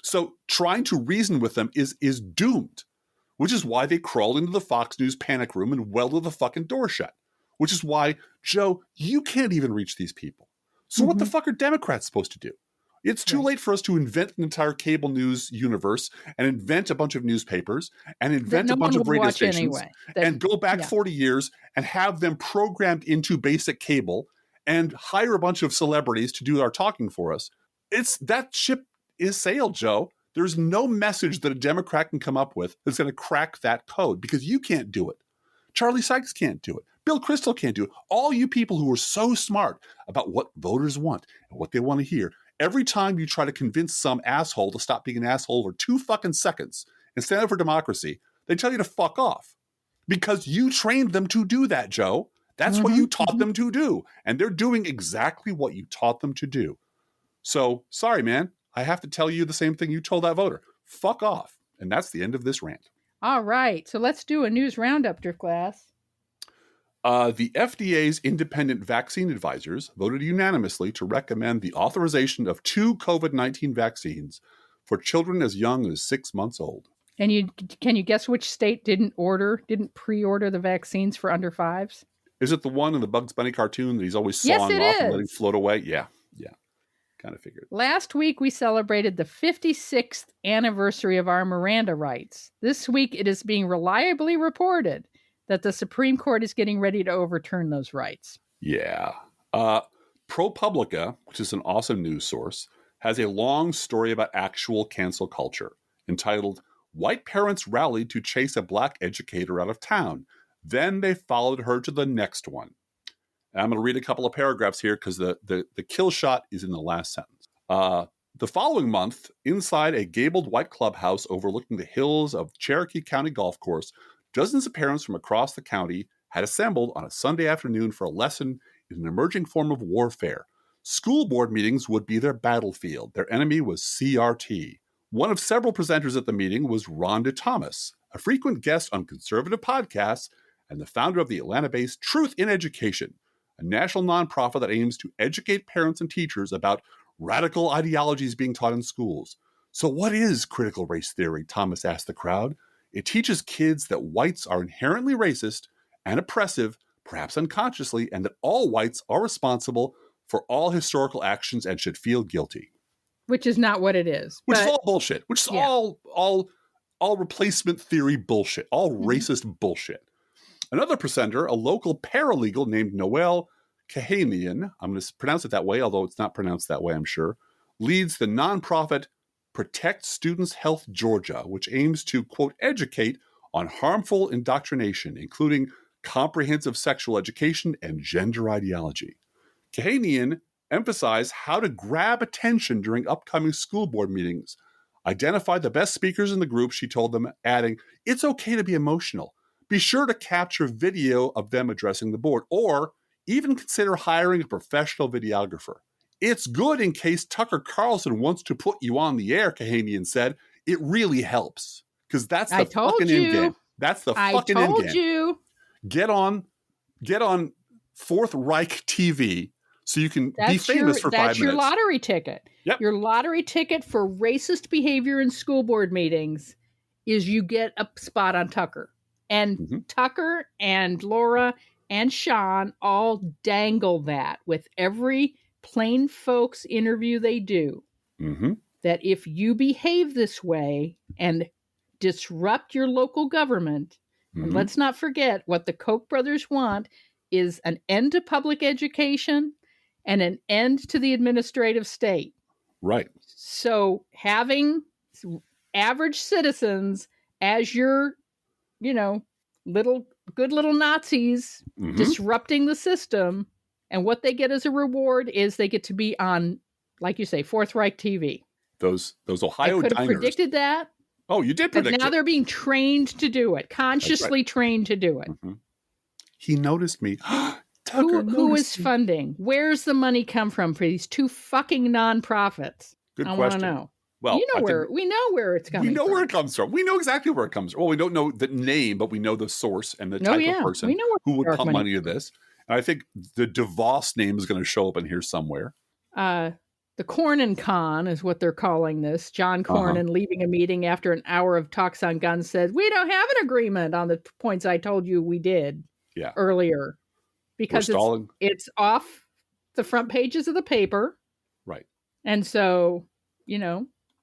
So trying to reason with them is doomed, which is why they crawled into the Fox News panic room and welded the fucking door shut, which is why, Joe, you can't even reach these people. So what the fuck are Democrats supposed to do? It's too late for us to invent an entire cable news universe and invent a bunch of newspapers and invent a bunch of radio stations and go back 40 years and have them programmed into basic cable and hire a bunch of celebrities to do our talking for us. That ship is sailed, Joe. There's no message that a Democrat can come up with that's going to crack that code because you can't do it. Charlie Sykes can't do it. Bill Kristol can't do it. All you people who are so smart about what voters want and what they want to hear, every time you try to convince some asshole to stop being an asshole for 2 fucking seconds and stand up for democracy, they tell you to fuck off because you trained them to do that, Joe. That's what you taught them to do. And they're doing exactly what you taught them to do. So, sorry, man. I have to tell you the same thing you told that voter. Fuck off. And that's the end of this rant. All right. So let's do a news roundup, Driftglass. The FDA's independent vaccine advisors voted unanimously to recommend the authorization of 2 COVID-19 vaccines for children as young as 6 months old. And can you guess which state didn't pre-order the vaccines for under 5s? Is it the one in the Bugs Bunny cartoon that he's always sawing off and letting float away? Yeah. Kind of figured. Last week, we celebrated the 56th anniversary of our Miranda rights. This week, it is being reliably reported that the Supreme Court is getting ready to overturn those rights. Yeah. ProPublica, which is an awesome news source, has a long story about actual cancel culture entitled, "White Parents Rallied to Chase a Black Educator Out of Town. Then They Followed Her to the Next One." And I'm going to read a couple of paragraphs here because the kill shot is in the last sentence. The following month, inside a gabled white clubhouse overlooking the hills of Cherokee County Golf Course, dozens of parents from across the county had assembled on a Sunday afternoon for a lesson in an emerging form of warfare. School board meetings would be their battlefield. Their enemy was CRT. One of several presenters at the meeting was Rhonda Thomas, a frequent guest on conservative podcasts and the founder of the Atlanta-based Truth in Education, a national nonprofit that aims to educate parents and teachers about radical ideologies being taught in schools. "So what is critical race theory?" Thomas asked the crowd. "It teaches kids that whites are inherently racist and oppressive, perhaps unconsciously, and that all whites are responsible for all historical actions and should feel guilty." Which is not what it is. Which is all bullshit. Which is all replacement theory bullshit. All racist bullshit. Another presenter, a local paralegal named Noel Kahanian, I'm going to pronounce it that way, although it's not pronounced that way, I'm sure, leads the nonprofit Protect Students Health Georgia, which aims to, quote, educate on harmful indoctrination, including comprehensive sexual education and gender ideology. Kahanian emphasized how to grab attention during upcoming school board meetings, identify the best speakers in the group, she told them, adding, "It's okay to be emotional. Be sure to capture video of them addressing the board, or even consider hiring a professional videographer. It's good in case Tucker Carlson wants to put you on the air," Kahanian said. "It really helps." Because that's the fucking end game. That's the fucking end game. I told you. Get on Fourth Reich TV so you can be famous for 5 minutes. That's your lottery ticket. Yep. Your lottery ticket for racist behavior in school board meetings is you get a spot on Tucker. And Tucker and Laura and Sean all dangle that with every plain folks interview they do. That if you behave this way and disrupt your local government, and let's not forget what the Koch brothers want is an end to public education and an end to the administrative state. Right. So having average citizens as your, good little Nazis disrupting the system, and what they get as a reward is they get to be on, like you say, Fourth Reich TV. Those Ohio I could have diners. predicted that. Oh, you did But predict now it. they're being trained to do it, consciously trained to do it. Mm-hmm. He noticed me. Tucker Who is noticed me. funding? Where's the money come from for these two fucking nonprofits? Good I want to question. know. Well, I think We know where it's coming we know from. where it comes from. We know exactly where it comes from. Well, we don't know the name, but we know the source and the type of person We know where who would dark pump money money to this. And I think the DeVos name is going to show up in here somewhere. The Cornyn Con is what they're calling this. John Cornyn leaving a meeting after an hour of talks on guns says, we don't have an agreement on the points I told you we did earlier. Because it's off the front pages of the paper. Right. And so,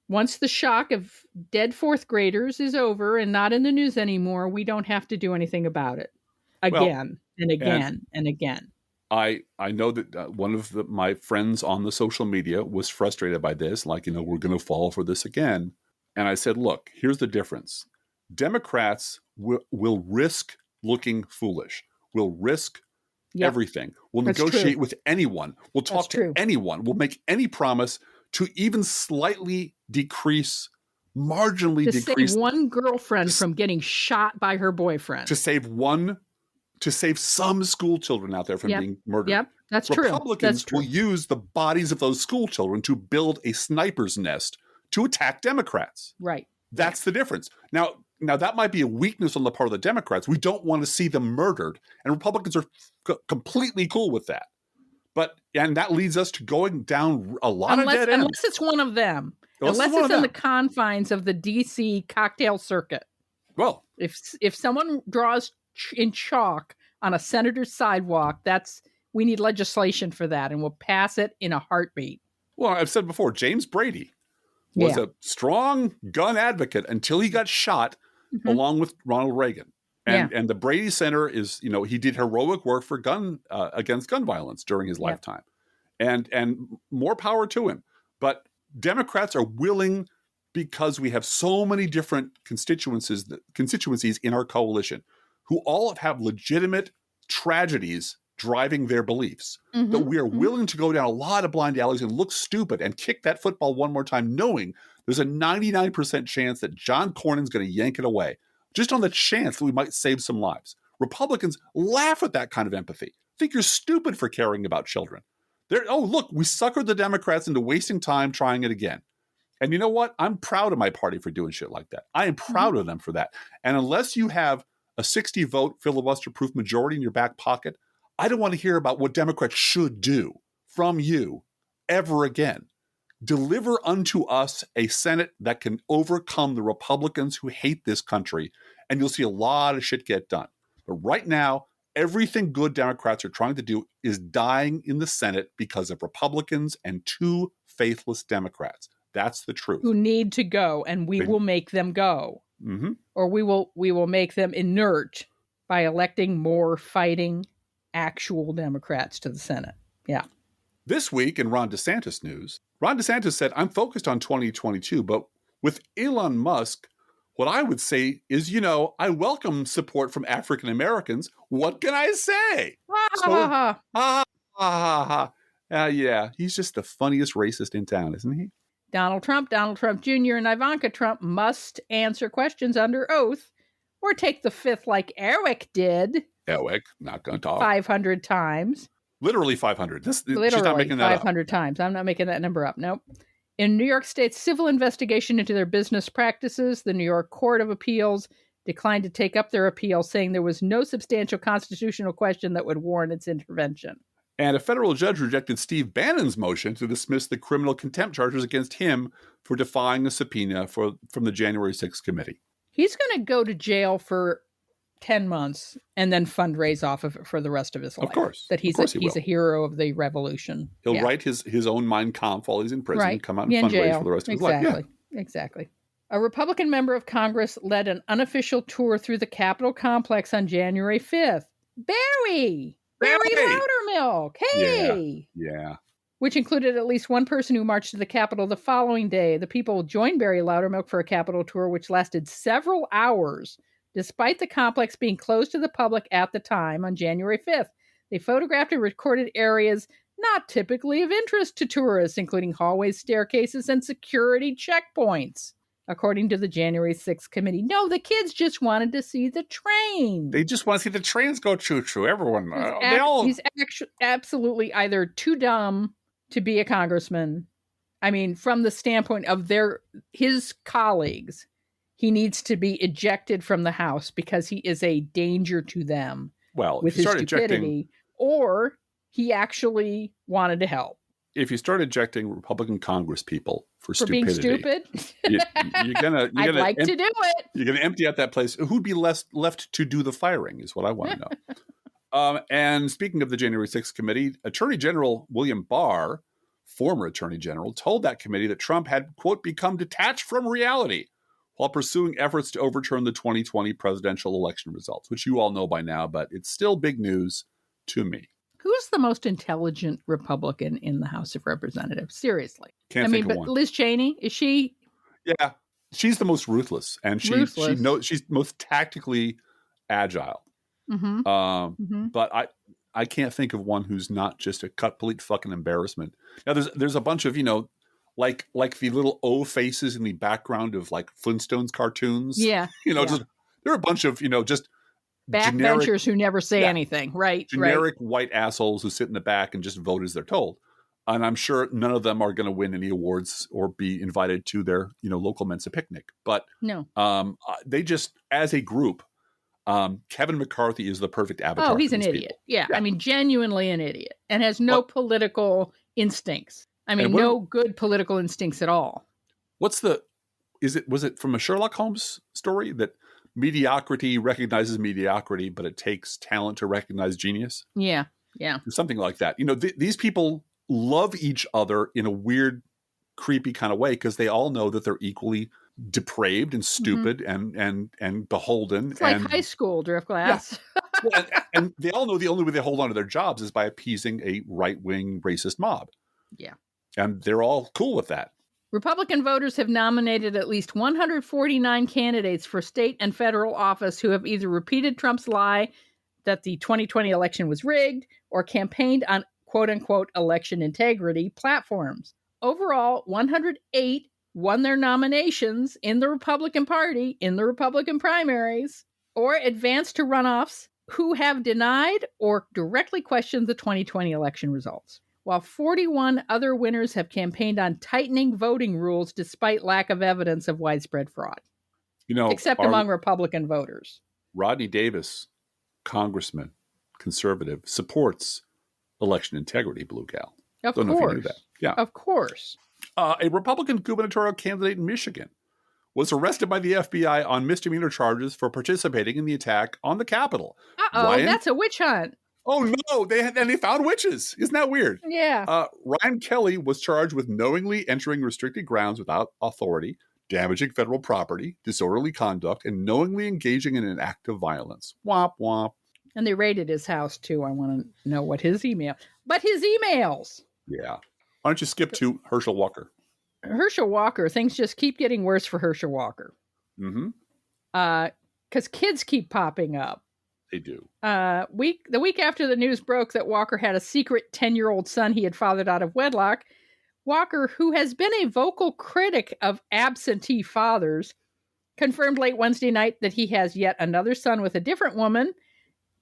once the shock of dead fourth graders is over and not in the news anymore, we don't have to do anything about it. Again and again and again. I know that one of my friends on the social media was frustrated by this, like, we're going to fall for this again. And I said, look, here's the difference. Democrats will risk looking foolish, will risk everything. We'll negotiate with anyone. We'll talk to anyone. We'll make any promise to even slightly marginally decrease. To save one girlfriend from getting shot by her boyfriend. To save some school children out there from being murdered. Yep, that's true. Republicans will use the bodies of those school children to build a sniper's nest to attack Democrats. Right. That's the difference. Now that might be a weakness on the part of the Democrats. We don't want to see them murdered, and Republicans are completely cool with that. And that leads us to going down a lot of dead ends. Unless it's one of them. Unless it's in the confines of the D.C. cocktail circuit. Well, if someone draws in chalk on a senator's sidewalk, we need legislation for that, and we'll pass it in a heartbeat. Well, I've said before, James Brady was a strong gun advocate until he got shot along with Ronald Reagan. And the Brady Center is, he did heroic work for against gun violence during his lifetime. And more power to him. But Democrats are willing, because we have so many different constituencies in our coalition who all have legitimate tragedies driving their beliefs, that we are willing to go down a lot of blind alleys and look stupid and kick that football one more time, knowing there's a 99% chance that John Cornyn's going to yank it away, just on the chance that we might save some lives. Republicans laugh at that kind of empathy. Think you're stupid for caring about children. Look, we suckered the Democrats into wasting time trying it again. And you know what? I'm proud of my party for doing shit like that. I am proud of them for that. And unless you have a 60-vote filibuster-proof majority in your back pocket, I don't want to hear about what Democrats should do from you ever again. Deliver unto us a Senate that can overcome the Republicans who hate this country, and you'll see a lot of shit get done. But right now, everything good Democrats are trying to do is dying in the Senate because of Republicans and two faithless Democrats. That's the truth. Who need to go, and we will make them go. Or we will make them inert by electing more fighting actual Democrats to the Senate. Yeah. This week in Ron DeSantis news, Ron DeSantis said, I'm focused on 2022, but with Elon Musk, what I would say is, I welcome support from African Americans. What can I say? Yeah, he's just the funniest racist in town, isn't he? Donald Trump Jr., and Ivanka Trump must answer questions under oath or take the fifth like Eric did. Eric, not going to talk. 500 times. Literally 500. She's Literally not making that 500 times. I'm not making that number up. Nope. In New York State's civil investigation into their business practices, the New York Court of Appeals declined to take up their appeal, saying there was no substantial constitutional question that would warrant its intervention. And a federal judge rejected Steve Bannon's motion to dismiss the criminal contempt charges against him for defying a subpoena from the January 6th committee. He's going to go to jail for 10 months and then fundraise off of it for the rest of his life. Of course. That he's a hero of the revolution. He'll write his own Mein Kampf while he's in prison and come out and fundraise for the rest of his life. Yeah. Exactly. A Republican member of Congress led an unofficial tour through the Capitol complex on January 5th. Barry Loudermilk. Hey! Yeah. Which included at least one person who marched to the Capitol the following day. The people joined Barry Loudermilk for a Capitol tour, which lasted several hours, despite the complex being closed to the public at the time on January 5th. They photographed and recorded areas not typically of interest to tourists, including hallways, staircases, and security checkpoints. according to the January 6th committee. No, the kids just wanted to see the train. They just want to see the trains go choo-choo. Everyone, He's absolutely either too dumb to be a congressman. I mean, from the standpoint of his colleagues, he needs to be ejected from the House because he is a danger to them with his stupidity, or he actually wanted to help. If you start ejecting Republican Congress people for stupidity, being stupid, you're gonna I'd like to do it. You're gonna empty out that place. Who'd be left to do the firing is what I want to know. And speaking of the January 6th committee, Attorney General William Barr, former Attorney General, told that committee that Trump had, quote, become detached from reality while pursuing efforts to overturn the 2020 presidential election results, which you all know by now, but it's still big news to me. Who's the most intelligent Republican in the House of Representatives? Seriously. Can't think of one. Liz Cheney, is she? Yeah, she's the most ruthless, and she knows she's most tactically agile. Mm-hmm. But I can't think of one who's not just a complete fucking embarrassment. Now there's a bunch of, like the little O faces in the background of like Flintstones cartoons. Yeah. Just there are a bunch of, just backbenchers who never say anything, right? Generic white assholes who sit in the back and just vote as they're told. And I'm sure none of them are going to win any awards or be invited to their, local Mensa picnic. But no, they just, as a group, Kevin McCarthy is the perfect avatar. Oh, he's an idiot. Yeah. I mean, genuinely an idiot, and has no political instincts. I mean, no good political instincts at all. Was it from a Sherlock Holmes story that mediocrity recognizes mediocrity, but it takes talent to recognize genius? Yeah. Something like that. These people love each other in a weird, creepy kind of way because they all know that they're equally depraved and stupid and beholden. It's like high school, Driftglass. Yeah. and they all know the only way they hold on to their jobs is by appeasing a right-wing racist mob. Yeah. And they're all cool with that. Republican voters have nominated at least 149 candidates for state and federal office who have either repeated Trump's lie that the 2020 election was rigged or campaigned on quote-unquote election integrity platforms. Overall, 108 won their nominations in the Republican Party in the Republican primaries or advanced to runoffs who have denied or directly questioned the 2020 election results, while 41 other winners have campaigned on tightening voting rules despite lack of evidence of widespread fraud, except among Republican voters. Rodney Davis, congressman, conservative, supports election integrity, Blue Gal. Of Don't course. know if you knew that. Yeah. Of course. A Republican gubernatorial candidate in Michigan was arrested by the FBI on misdemeanor charges for participating in the attack on the Capitol. That's a witch hunt. Oh, no. They found witches. Isn't that weird? Yeah. Ryan Kelly was charged with knowingly entering restricted grounds without authority, damaging federal property, disorderly conduct, and knowingly engaging in an act of violence. Womp, womp. And they raided his house, too. I want to know what his email. But his emails. Yeah. Why don't you skip to Herschel Walker? Herschel Walker, things just keep getting worse for Herschel Walker. Mm-hmm. Because kids keep popping up. They do. The week after the news broke that Walker had a secret 10-year-old son he had fathered out of wedlock, Walker, who has been a vocal critic of absentee fathers, confirmed late Wednesday night that he has yet another son with a different woman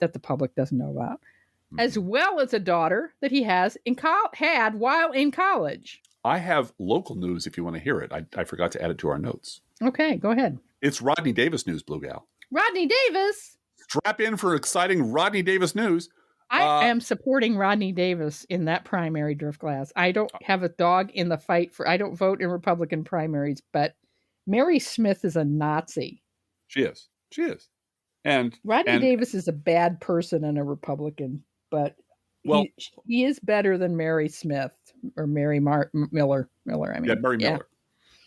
that the public doesn't know about, as well as a daughter that he has had while in college. I have local news if you want to hear it. I forgot to add it to our notes. Okay, go ahead. It's Rodney Davis news, Blue Gal. Rodney Davis? Strap in for exciting Rodney Davis news. I am supporting Rodney Davis in that primary, Driftglass. I don't have a dog in the fight I don't vote in Republican primaries, but Mary Smith is a Nazi. She is. And Rodney Davis is a bad person and a Republican, but he is better than Mary Smith or Mary Miller. I mean, Mary Miller.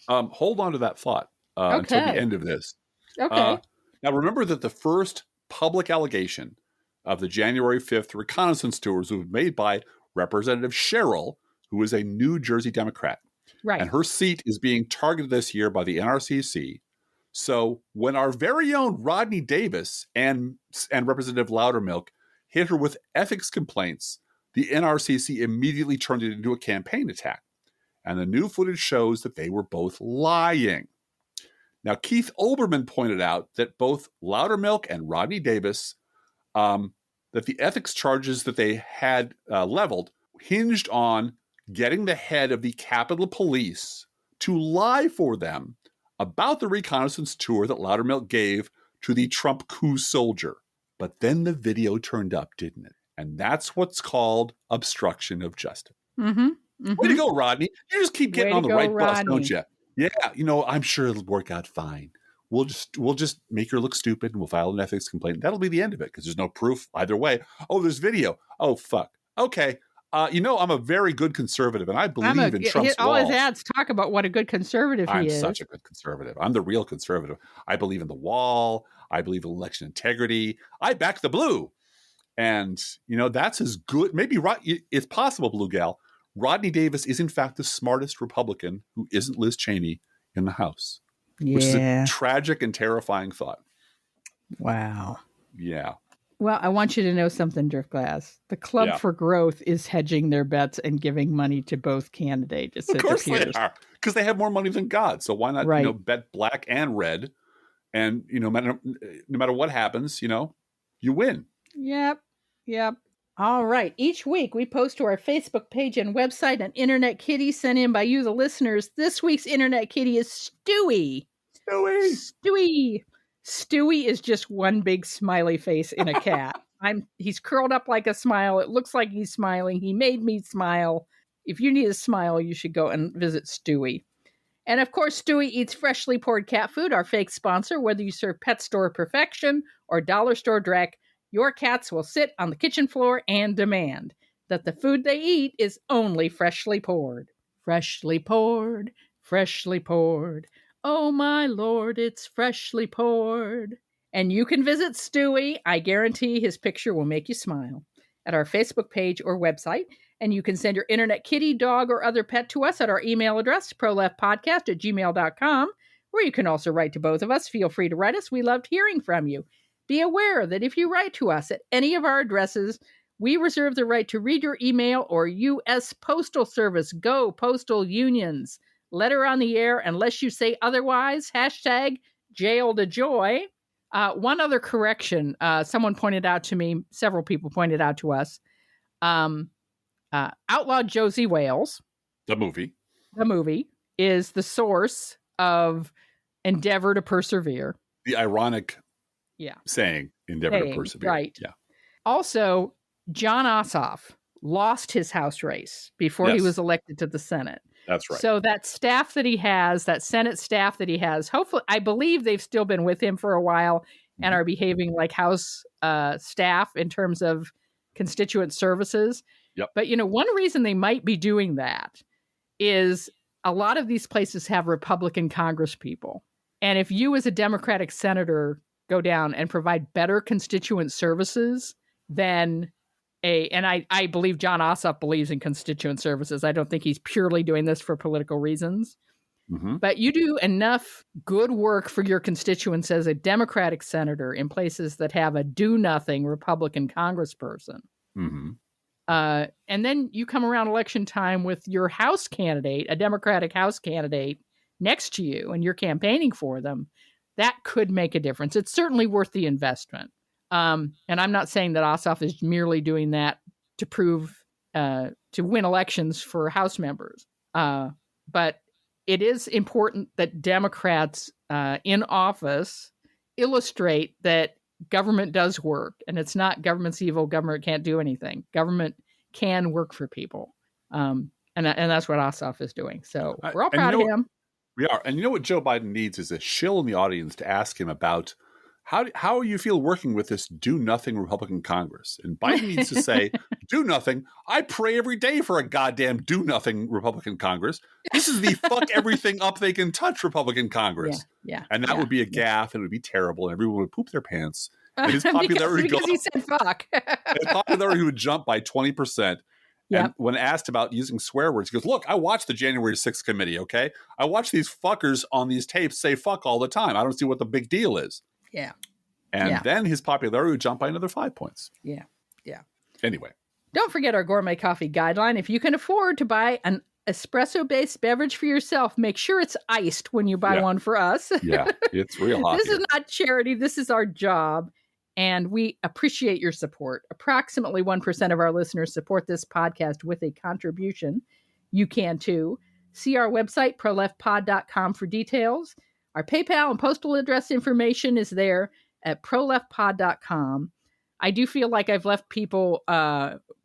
Hold on to that thought until the end of this. Okay. Now, remember that the first public allegation of the January 5th reconnaissance tours was made by Representative Sherrill, who is a New Jersey Democrat. Right. And her seat is being targeted this year by the NRCC. So when our very own Rodney Davis and Representative Loudermilk hit her with ethics complaints, the NRCC immediately turned it into a campaign attack. And the new footage shows that they were both lying. Now, Keith Olbermann pointed out that both Loudermilk and Rodney Davis, that the ethics charges that they had leveled hinged on getting the head of the Capitol Police to lie for them about the reconnaissance tour that Loudermilk gave to the Trump coup soldier. But then the video turned up, didn't it? And that's what's called obstruction of justice. Mm-hmm. Mm-hmm. Way to go, Rodney. You just keep getting on the right bus, don't you? Yeah, I'm sure it'll work out fine. We'll just make her look stupid and we'll file an ethics complaint. That'll be the end of it because there's no proof either way. Oh, there's video. Oh, fuck. Okay. I'm a very good conservative and I believe in Trump's all walls. his ads talk about what a good conservative he is. I'm such a good conservative. I'm the real conservative. I believe in the wall. I believe in election integrity. I back the blue. And, that's as good. Maybe it's possible, Blue Gal. Rodney Davis is, in fact, the smartest Republican who isn't Liz Cheney in the House. Yeah. Which is a tragic and terrifying thought. Wow. Yeah. Well, I want you to know something, Driftglass. The Club for Growth is hedging their bets and giving money to both candidates. Of course they are. Because they have more money than God. So why not bet black and red? And, no matter what happens, you win. Yep. All right. Each week we post to our Facebook page and website an Internet Kitty sent in by you, the listeners. This week's Internet Kitty is Stewie. Stewie is just one big smiley face in a cat. He's curled up like a smile. It looks like he's smiling. He made me smile. If you need a smile, you should go and visit Stewie. And of course, Stewie eats freshly poured cat food, our fake sponsor. Whether you serve pet store perfection or dollar store dreck, your cats will sit on the kitchen floor and demand that the food they eat is only freshly poured. Freshly poured, freshly poured. Oh, my Lord, it's freshly poured. And you can visit Stewie. I guarantee his picture will make you smile at our Facebook page or website. And you can send your Internet Kitty, dog, or other pet to us at our email address, proleftpodcast@gmail.com, where you can also write to both of us. Feel free to write us. We loved hearing from you. Be aware that if you write to us at any of our addresses, we reserve the right to read your email or U.S. Postal Service. Go Postal Unions. Letter on the air unless you say otherwise. #jail to joy. One other correction. Someone pointed out to me, several people pointed out to us. Outlawed Josie Wales. The movie is the source of Endeavor to Persevere. The ironic saying, Endeavor to Persevere. Right. Yeah. Also, John Ossoff lost his House race before he was elected to the Senate. That's right. So that staff that he has, that Senate staff that he has, hopefully, I believe they've still been with him for a while and are behaving like House staff in terms of constituent services. Yep. But, one reason they might be doing that is a lot of these places have Republican Congress people. And if you as a Democratic senator go down and provide better constituent services than and I believe John Ossoff believes in constituent services. I don't think he's purely doing this for political reasons. Mm-hmm. But you do enough good work for your constituents as a Democratic senator in places that have a do-nothing Republican congressperson. Mm-hmm. And then you come around election time with your House candidate, a Democratic House candidate, next to you, and you're campaigning for them. That could make a difference. It's certainly worth the investment. And I'm not saying that Ossoff is merely doing that to prove, to win elections for House members. But it is important that Democrats in office illustrate that government does work. And it's not government's evil, government can't do anything. Government can work for people. And that's what Ossoff is doing. So we're all proud of him. We are. And you know what Joe Biden needs is a shill in the audience to ask him about how you feel working with this do-nothing Republican Congress. And Biden needs to say, do nothing. I pray every day for a goddamn do-nothing Republican Congress. This is the fuck everything up they can touch Republican Congress. Yeah. And that would be a gaffe, and it would be terrible, and everyone would poop their pants. And his popularity because he said fuck. His popularity would jump by 20%. Yep. And when asked about using swear words, he goes, look, I watched the January 6th committee, okay? I watch these fuckers on these tapes say fuck all the time. I don't see what the big deal is. Yeah. And then his popularity would jump by another 5 points. Yeah. Anyway. Don't forget our gourmet coffee guideline. If you can afford to buy an espresso-based beverage for yourself, make sure it's iced when you buy one for us. Yeah, it's real hot. This is not charity. This is our job. And we appreciate your support. Approximately 1% of our listeners support this podcast with a contribution. You can too. See our website, proleftpod.com, for details. Our PayPal and postal address information is there at proleftpod.com. I do feel like I've left people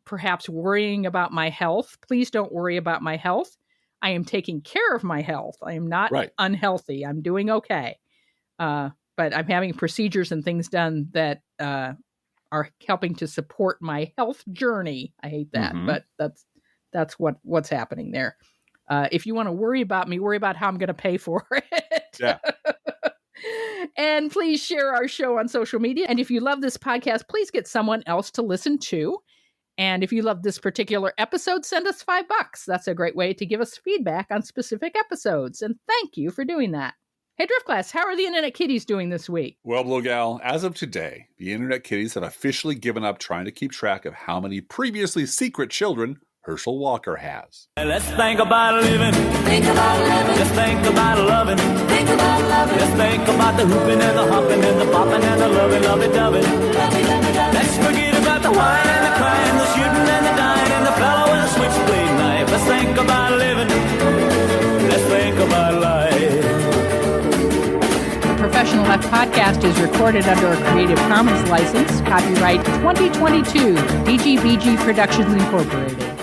perhaps worrying about my health. Please don't worry about my health. I am taking care of my health. I am not unhealthy. I'm doing okay. But I'm having procedures and things done that are helping to support my health journey. I hate that, but that's what's happening there. If you want to worry about me, worry about how I'm going to pay for it. Yeah. And please share our show on social media. And if you love this podcast, please get someone else to listen to. And if you love this particular episode, send us $5. That's a great way to give us feedback on specific episodes. And thank you for doing that. Hey, Driftglass, how are the Internet Kitties doing this week? Well, Blue Gal, as of today, the Internet Kitties have officially given up trying to keep track of how many previously secret children Herschel Walker has. Let's think about living. Think about living. Let's think about loving. Think about loving. Let's think about the hooping and the hopping and the popping and the loving, loving, loving. Let's forget about the wine and the crying, the shooting and the dying, and the fellow with a switchblade knife. Let's think about living. Let's think about life. The Professional Left Podcast is recorded under a Creative Commons license. Copyright 2022. DGBG Productions Incorporated.